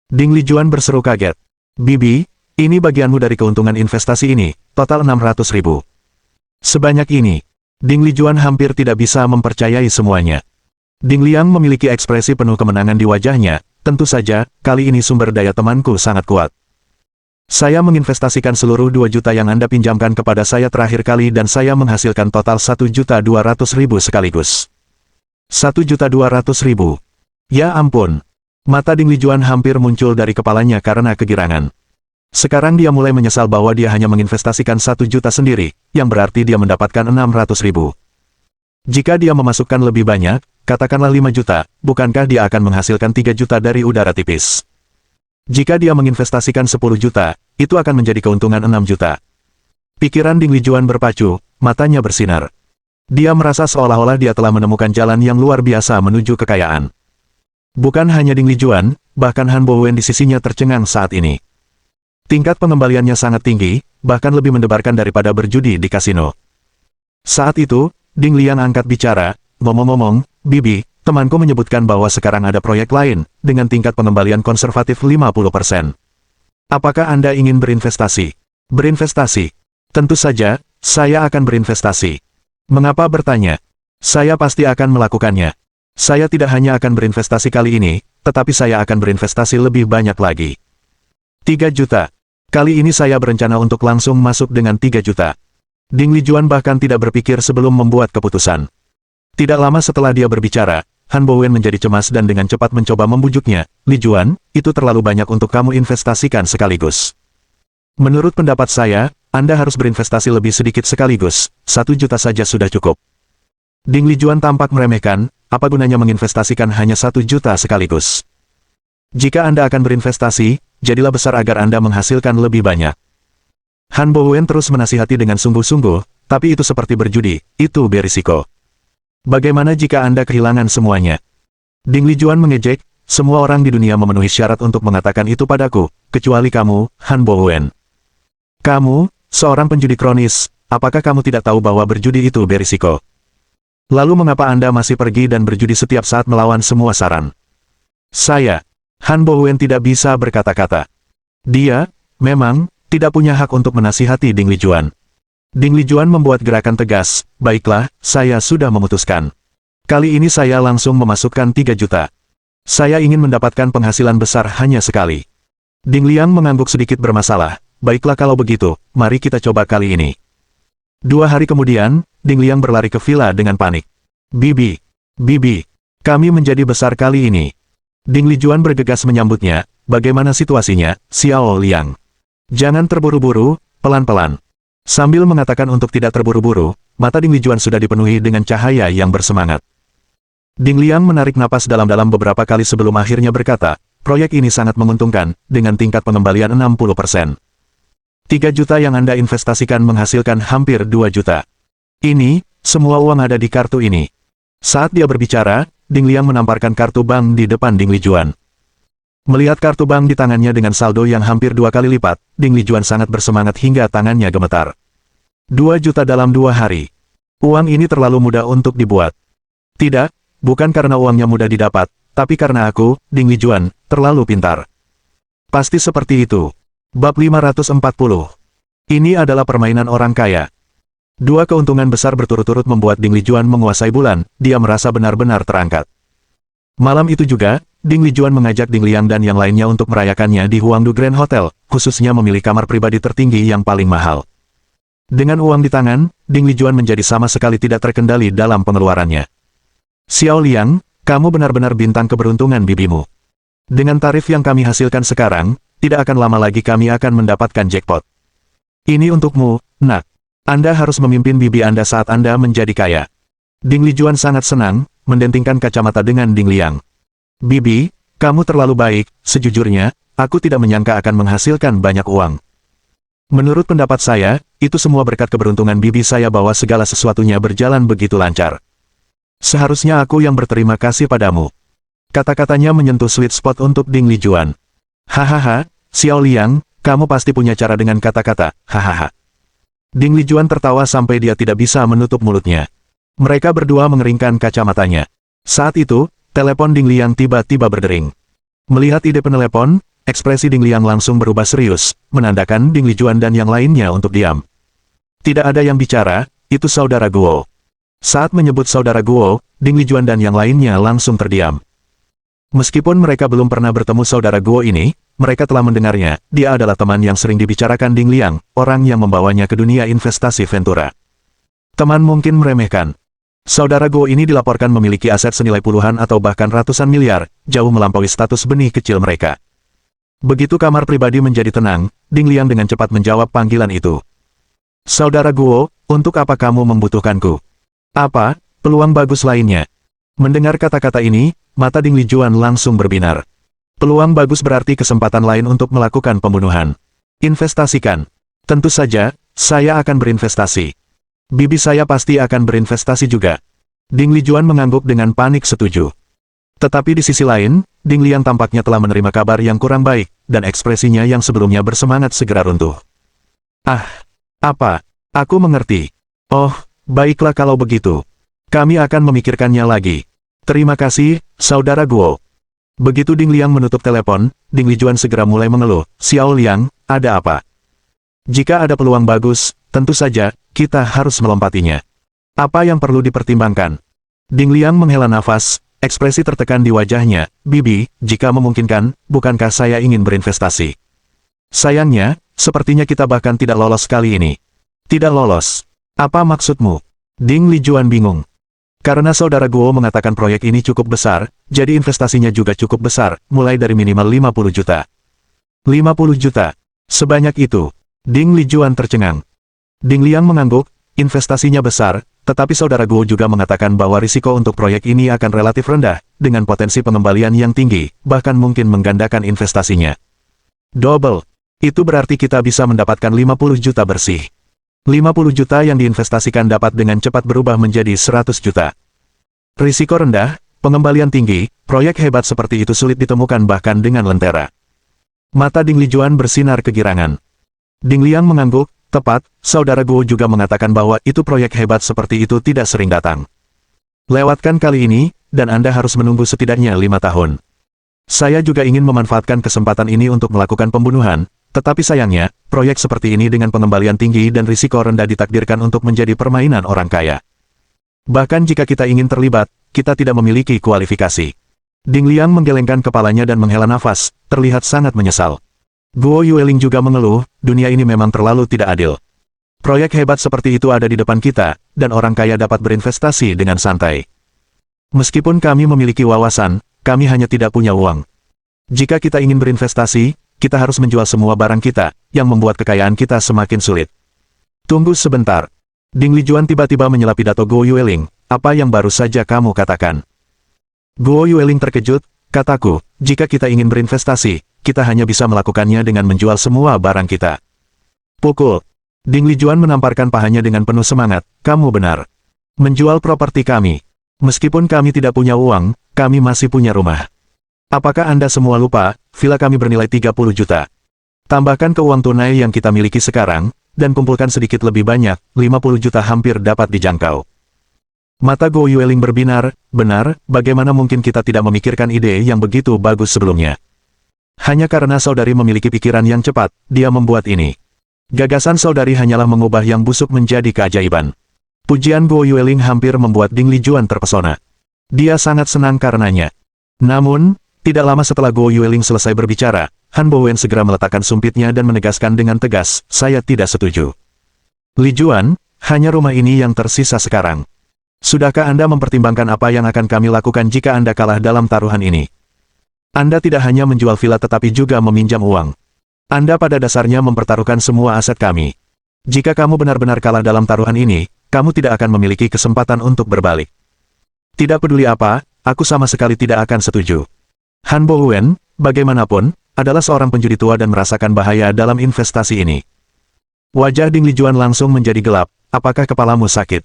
Ding Lijuan berseru kaget. Bibi, ini bagianmu dari keuntungan investasi ini, total 600 ribu. Sebanyak ini. Ding Lijuan hampir tidak bisa mempercayai semuanya. Ding Liang memiliki ekspresi penuh kemenangan di wajahnya, tentu saja, kali ini sumber daya temanku sangat kuat. Saya menginvestasikan seluruh 2 juta yang Anda pinjamkan kepada saya terakhir kali dan saya menghasilkan total 1.200.000 sekaligus. 1.200.000. Ya ampun. Mata Ding Lijuan hampir muncul dari kepalanya karena kegirangan. Sekarang dia mulai menyesal bahwa dia hanya menginvestasikan 1 juta sendiri, yang berarti dia mendapatkan 600.000. Jika dia memasukkan lebih banyak, katakanlah 5 juta, bukankah dia akan menghasilkan 3 juta dari udara tipis? Jika dia menginvestasikan 10 juta, itu akan menjadi keuntungan 6 juta. Pikiran Ding Lijuan berpacu, matanya bersinar. Dia merasa seolah-olah dia telah menemukan jalan yang luar biasa menuju kekayaan. Bukan hanya Ding Lijuan, bahkan Han Bowen di sisinya tercengang saat ini. Tingkat pengembaliannya sangat tinggi, bahkan lebih mendebarkan daripada berjudi di kasino. Saat itu, Ding Liang angkat bicara, ngomong-ngomong, Bibi, temanku menyebutkan bahwa sekarang ada proyek lain, dengan tingkat pengembalian konservatif 50%. Apakah Anda ingin berinvestasi? Berinvestasi. Tentu saja, saya akan berinvestasi. Mengapa bertanya? Saya pasti akan melakukannya. Saya tidak hanya akan berinvestasi kali ini, tetapi saya akan berinvestasi lebih banyak lagi. 3 juta. Kali ini saya berencana untuk langsung masuk dengan 3 juta. Ding Lijuan bahkan tidak berpikir sebelum membuat keputusan. Tidak lama setelah dia berbicara, Han Bowen menjadi cemas dan dengan cepat mencoba membujuknya. Lijuan, itu terlalu banyak untuk kamu investasikan sekaligus. Menurut pendapat saya, Anda harus berinvestasi lebih sedikit sekaligus, 1 juta saja sudah cukup. Ding Lijuan tampak meremehkan, apa gunanya menginvestasikan hanya 1 juta sekaligus. Jika Anda akan berinvestasi, jadilah besar agar Anda menghasilkan lebih banyak. Han Bowen terus menasihati dengan sungguh-sungguh, tapi itu seperti berjudi, itu berisiko. Bagaimana jika Anda kehilangan semuanya? Ding Lijuan mengejek, semua orang di dunia memenuhi syarat untuk mengatakan itu padaku, kecuali kamu, Han Bowen. Kamu, seorang penjudi kronis, apakah kamu tidak tahu bahwa berjudi itu berisiko? Lalu mengapa Anda masih pergi dan berjudi setiap saat melawan semua saran? Saya, Han Bowen tidak bisa berkata-kata. Dia, memang, tidak punya hak untuk menasihati Ding Lijuan. Ding Lijuan membuat gerakan tegas, baiklah, saya sudah memutuskan. Kali ini saya langsung memasukkan 3 juta. Saya ingin mendapatkan penghasilan besar hanya sekali. Ding Liang mengangguk sedikit bermasalah, baiklah kalau begitu, mari kita coba kali ini. 2 hari kemudian, Ding Liang berlari ke villa dengan panik. Bibi, Bibi, kami menjadi besar kali ini. Ding Lijuan bergegas menyambutnya, bagaimana situasinya, Xiao Liang? Jangan terburu-buru, pelan-pelan. Sambil mengatakan untuk tidak terburu-buru, mata Ding Lijuan sudah dipenuhi dengan cahaya yang bersemangat. Ding Liang menarik napas dalam-dalam beberapa kali sebelum akhirnya berkata, proyek ini sangat menguntungkan, dengan tingkat pengembalian 60%. 3 juta yang Anda investasikan menghasilkan hampir 2 juta. Ini, semua uang ada di kartu ini. Saat dia berbicara, Ding Liang menamparkan kartu bank di depan Ding Lijuan. Melihat kartu bank di tangannya dengan saldo yang hampir 2 kali lipat, Ding Lijuan sangat bersemangat hingga tangannya gemetar. 2 juta dalam 2 hari. Uang ini terlalu mudah untuk dibuat. Tidak, bukan karena uangnya mudah didapat, tapi karena aku, Ding Lijuan, terlalu pintar. Pasti seperti itu. Bab 540. Ini adalah permainan orang kaya. 2 keuntungan besar berturut-turut membuat Ding Lijuan menguasai bulan, dia merasa benar-benar terangkat. Malam itu juga, Ding Lijuan mengajak Ding Liang dan yang lainnya untuk merayakannya di Huangdu Grand Hotel, khususnya memilih kamar pribadi tertinggi yang paling mahal. Dengan uang di tangan, Ding Lijuan menjadi sama sekali tidak terkendali dalam pengeluarannya. Xiao Liang, kamu benar-benar bintang keberuntungan bibimu. Dengan tarif yang kami hasilkan sekarang, tidak akan lama lagi kami akan mendapatkan jackpot. Ini untukmu, nak. Anda harus memimpin bibi Anda saat Anda menjadi kaya. Ding Lijuan sangat senang, mendentingkan kacamata dengan Ding Liang. Bibi, kamu terlalu baik, sejujurnya, aku tidak menyangka akan menghasilkan banyak uang. Menurut pendapat saya, itu semua berkat keberuntungan bibi saya bahwa segala sesuatunya berjalan begitu lancar. Seharusnya aku yang berterima kasih padamu. Kata-katanya menyentuh sweet spot untuk Ding Lijuan. Hahaha, Xiao Liang, kamu pasti punya cara dengan kata-kata, hahaha. Ding Lijuan tertawa sampai dia tidak bisa menutup mulutnya. Mereka berdua mengeringkan kacamatanya. Saat itu, telepon Ding Liang tiba-tiba berdering. Melihat ide penelepon, ekspresi Ding Liang langsung berubah serius, menandakan Ding Lijuan dan yang lainnya untuk diam. Tidak ada yang bicara, itu saudara Guo. Saat menyebut saudara Guo, Ding Lijuan dan yang lainnya langsung terdiam. Meskipun mereka belum pernah bertemu saudara Guo ini, mereka telah mendengarnya, dia adalah teman yang sering dibicarakan Ding Liang, orang yang membawanya ke dunia investasi Ventura. Teman mungkin meremehkan. Saudara Guo ini dilaporkan memiliki aset senilai puluhan atau bahkan ratusan miliar, jauh melampaui status benih kecil mereka. Begitu kamar pribadi menjadi tenang, Ding Liang dengan cepat menjawab panggilan itu. Saudara Guo, untuk apa kamu membutuhkanku? Apa, peluang bagus lainnya? Mendengar kata-kata ini, mata Ding Lijuan langsung berbinar. Peluang bagus berarti kesempatan lain untuk melakukan pembunuhan. Investasikan. Tentu saja, saya akan berinvestasi. Bibi saya pasti akan berinvestasi juga. Ding Lijuan mengangguk dengan panik setuju. Tetapi di sisi lain, Ding Liang tampaknya telah menerima kabar yang kurang baik, dan ekspresinya yang sebelumnya bersemangat segera runtuh. Ah, apa? Aku mengerti. Oh, baiklah kalau begitu. Kami akan memikirkannya lagi. Terima kasih, saudara Guo. Begitu Ding Liang menutup telepon, Ding Lijuan segera mulai mengeluh. Xiao Liang, ada apa? Jika ada peluang bagus, tentu saja, kita harus melompatinya. Apa yang perlu dipertimbangkan? Ding Liang menghela nafas, ekspresi tertekan di wajahnya. Bibi, jika memungkinkan, bukankah saya ingin berinvestasi? Sayangnya, sepertinya kita bahkan tidak lolos kali ini. Tidak lolos. Apa maksudmu? Ding Lijuan bingung. Karena saudara Guo mengatakan proyek ini cukup besar, jadi investasinya juga cukup besar, mulai dari minimal 50 juta. 50 juta. Sebanyak itu. Ding Lijuan tercengang. Ding Liang mengangguk, investasinya besar, tetapi saudara Guo juga mengatakan bahwa risiko untuk proyek ini akan relatif rendah, dengan potensi pengembalian yang tinggi, bahkan mungkin menggandakan investasinya. Double. Itu berarti kita bisa mendapatkan 50 juta bersih. 50 juta yang diinvestasikan dapat dengan cepat berubah menjadi 100 juta. Risiko rendah, pengembalian tinggi, proyek hebat seperti itu sulit ditemukan bahkan dengan lentera. Mata Ding Lijuan bersinar kegirangan. Ding Liang mengangguk, tepat, saudara Guo juga mengatakan bahwa itu proyek hebat seperti itu tidak sering datang. Lewatkan kali ini, dan Anda harus menunggu setidaknya 5 tahun. Saya juga ingin memanfaatkan kesempatan ini untuk melakukan pembunuhan, tetapi sayangnya, proyek seperti ini dengan pengembalian tinggi dan risiko rendah ditakdirkan untuk menjadi permainan orang kaya. Bahkan jika kita ingin terlibat, kita tidak memiliki kualifikasi. Ding Liang menggelengkan kepalanya dan menghela nafas, terlihat sangat menyesal. Guo Yueling juga mengeluh, dunia ini memang terlalu tidak adil. Proyek hebat seperti itu ada di depan kita, dan orang kaya dapat berinvestasi dengan santai. Meskipun kami memiliki wawasan, kami hanya tidak punya uang. Jika kita ingin berinvestasi, kita harus menjual semua barang kita, yang membuat kekayaan kita semakin sulit. Tunggu sebentar. Ding Lijuan tiba-tiba menyela pidato Guo Yueling, apa yang baru saja kamu katakan? Guo Yueling terkejut, kataku, jika kita ingin berinvestasi, kita hanya bisa melakukannya dengan menjual semua barang kita. Pukul. Ding Lijuan menamparkan pahanya dengan penuh semangat, kamu benar. Menjual properti kami. Meskipun kami tidak punya uang, kami masih punya rumah. Apakah Anda semua lupa, villa kami bernilai 30 juta. Tambahkan ke uang tunai yang kita miliki sekarang, dan kumpulkan sedikit lebih banyak, 50 juta hampir dapat dijangkau. Mata Guo Yueling berbinar, benar, bagaimana mungkin kita tidak memikirkan ide yang begitu bagus sebelumnya. Hanya karena saudari memiliki pikiran yang cepat, dia membuat ini. Gagasan saudari hanyalah mengubah yang busuk menjadi keajaiban. Pujian Guo Yueling hampir membuat Ding Lijuan terpesona. Dia sangat senang karenanya. Namun, tidak lama setelah Guo Yueling selesai berbicara, Han Bowen segera meletakkan sumpitnya dan menegaskan dengan tegas, saya tidak setuju. Lijuan, hanya rumah ini yang tersisa sekarang. Sudahkah Anda mempertimbangkan apa yang akan kami lakukan jika Anda kalah dalam taruhan ini? Anda tidak hanya menjual villa tetapi juga meminjam uang. Anda pada dasarnya mempertaruhkan semua aset kami. Jika kamu benar-benar kalah dalam taruhan ini, kamu tidak akan memiliki kesempatan untuk berbalik. Tidak peduli apa, aku sama sekali tidak akan setuju. Han Bowen, bagaimanapun, adalah seorang penjudi tua dan merasakan bahaya dalam investasi ini. Wajah Ding Lijuan langsung menjadi gelap, apakah kepalamu sakit?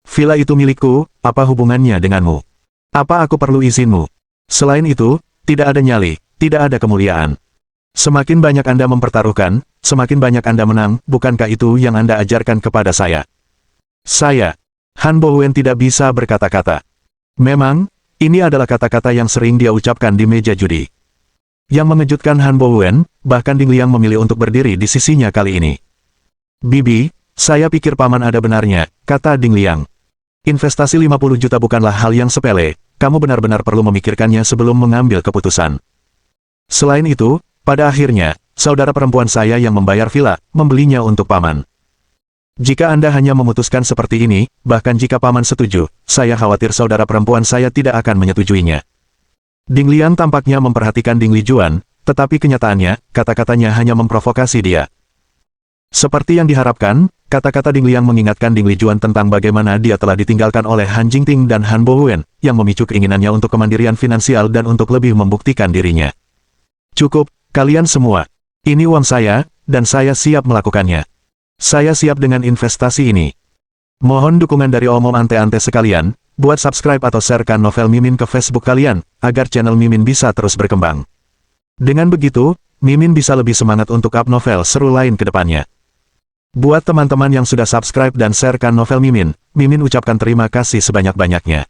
Villa itu milikku, apa hubungannya denganmu? Apa aku perlu izinmu? Selain itu, tidak ada nyali, tidak ada kemuliaan. Semakin banyak Anda mempertaruhkan, semakin banyak Anda menang, bukankah itu yang Anda ajarkan kepada saya? Saya, Han Bowen tidak bisa berkata-kata. Memang, ini adalah kata-kata yang sering dia ucapkan di meja judi. Yang mengejutkan Han Bowen, bahkan Ding Liang memilih untuk berdiri di sisinya kali ini. Bibi, saya pikir paman ada benarnya, kata Ding Liang. Investasi 50 juta bukanlah hal yang sepele, kamu benar-benar perlu memikirkannya sebelum mengambil keputusan. Selain itu, pada akhirnya, saudara perempuan saya yang membayar villa, membelinya untuk paman. Jika Anda hanya memutuskan seperti ini, bahkan jika paman setuju, saya khawatir saudara perempuan saya tidak akan menyetujuinya. Ding Liang tampaknya memperhatikan Ding Lijuan, tetapi kenyataannya, kata-katanya hanya memprovokasi dia. Seperti yang diharapkan, kata-kata Ding Liang mengingatkan Ding Lijuan tentang bagaimana dia telah ditinggalkan oleh Han Jingting dan Han Bowen, yang memicu keinginannya untuk kemandirian finansial dan untuk lebih membuktikan dirinya. Cukup, kalian semua. Ini uang saya, dan saya siap melakukannya. Saya siap dengan investasi ini. Mohon dukungan dari omom ante-ante sekalian, buat subscribe atau sharekan novel Mimin ke Facebook kalian, agar channel Mimin bisa terus berkembang. Dengan begitu, Mimin bisa lebih semangat untuk up novel seru lain ke depannya. Buat teman-teman yang sudah subscribe dan sharekan novel Mimin, Mimin ucapkan terima kasih sebanyak-banyaknya.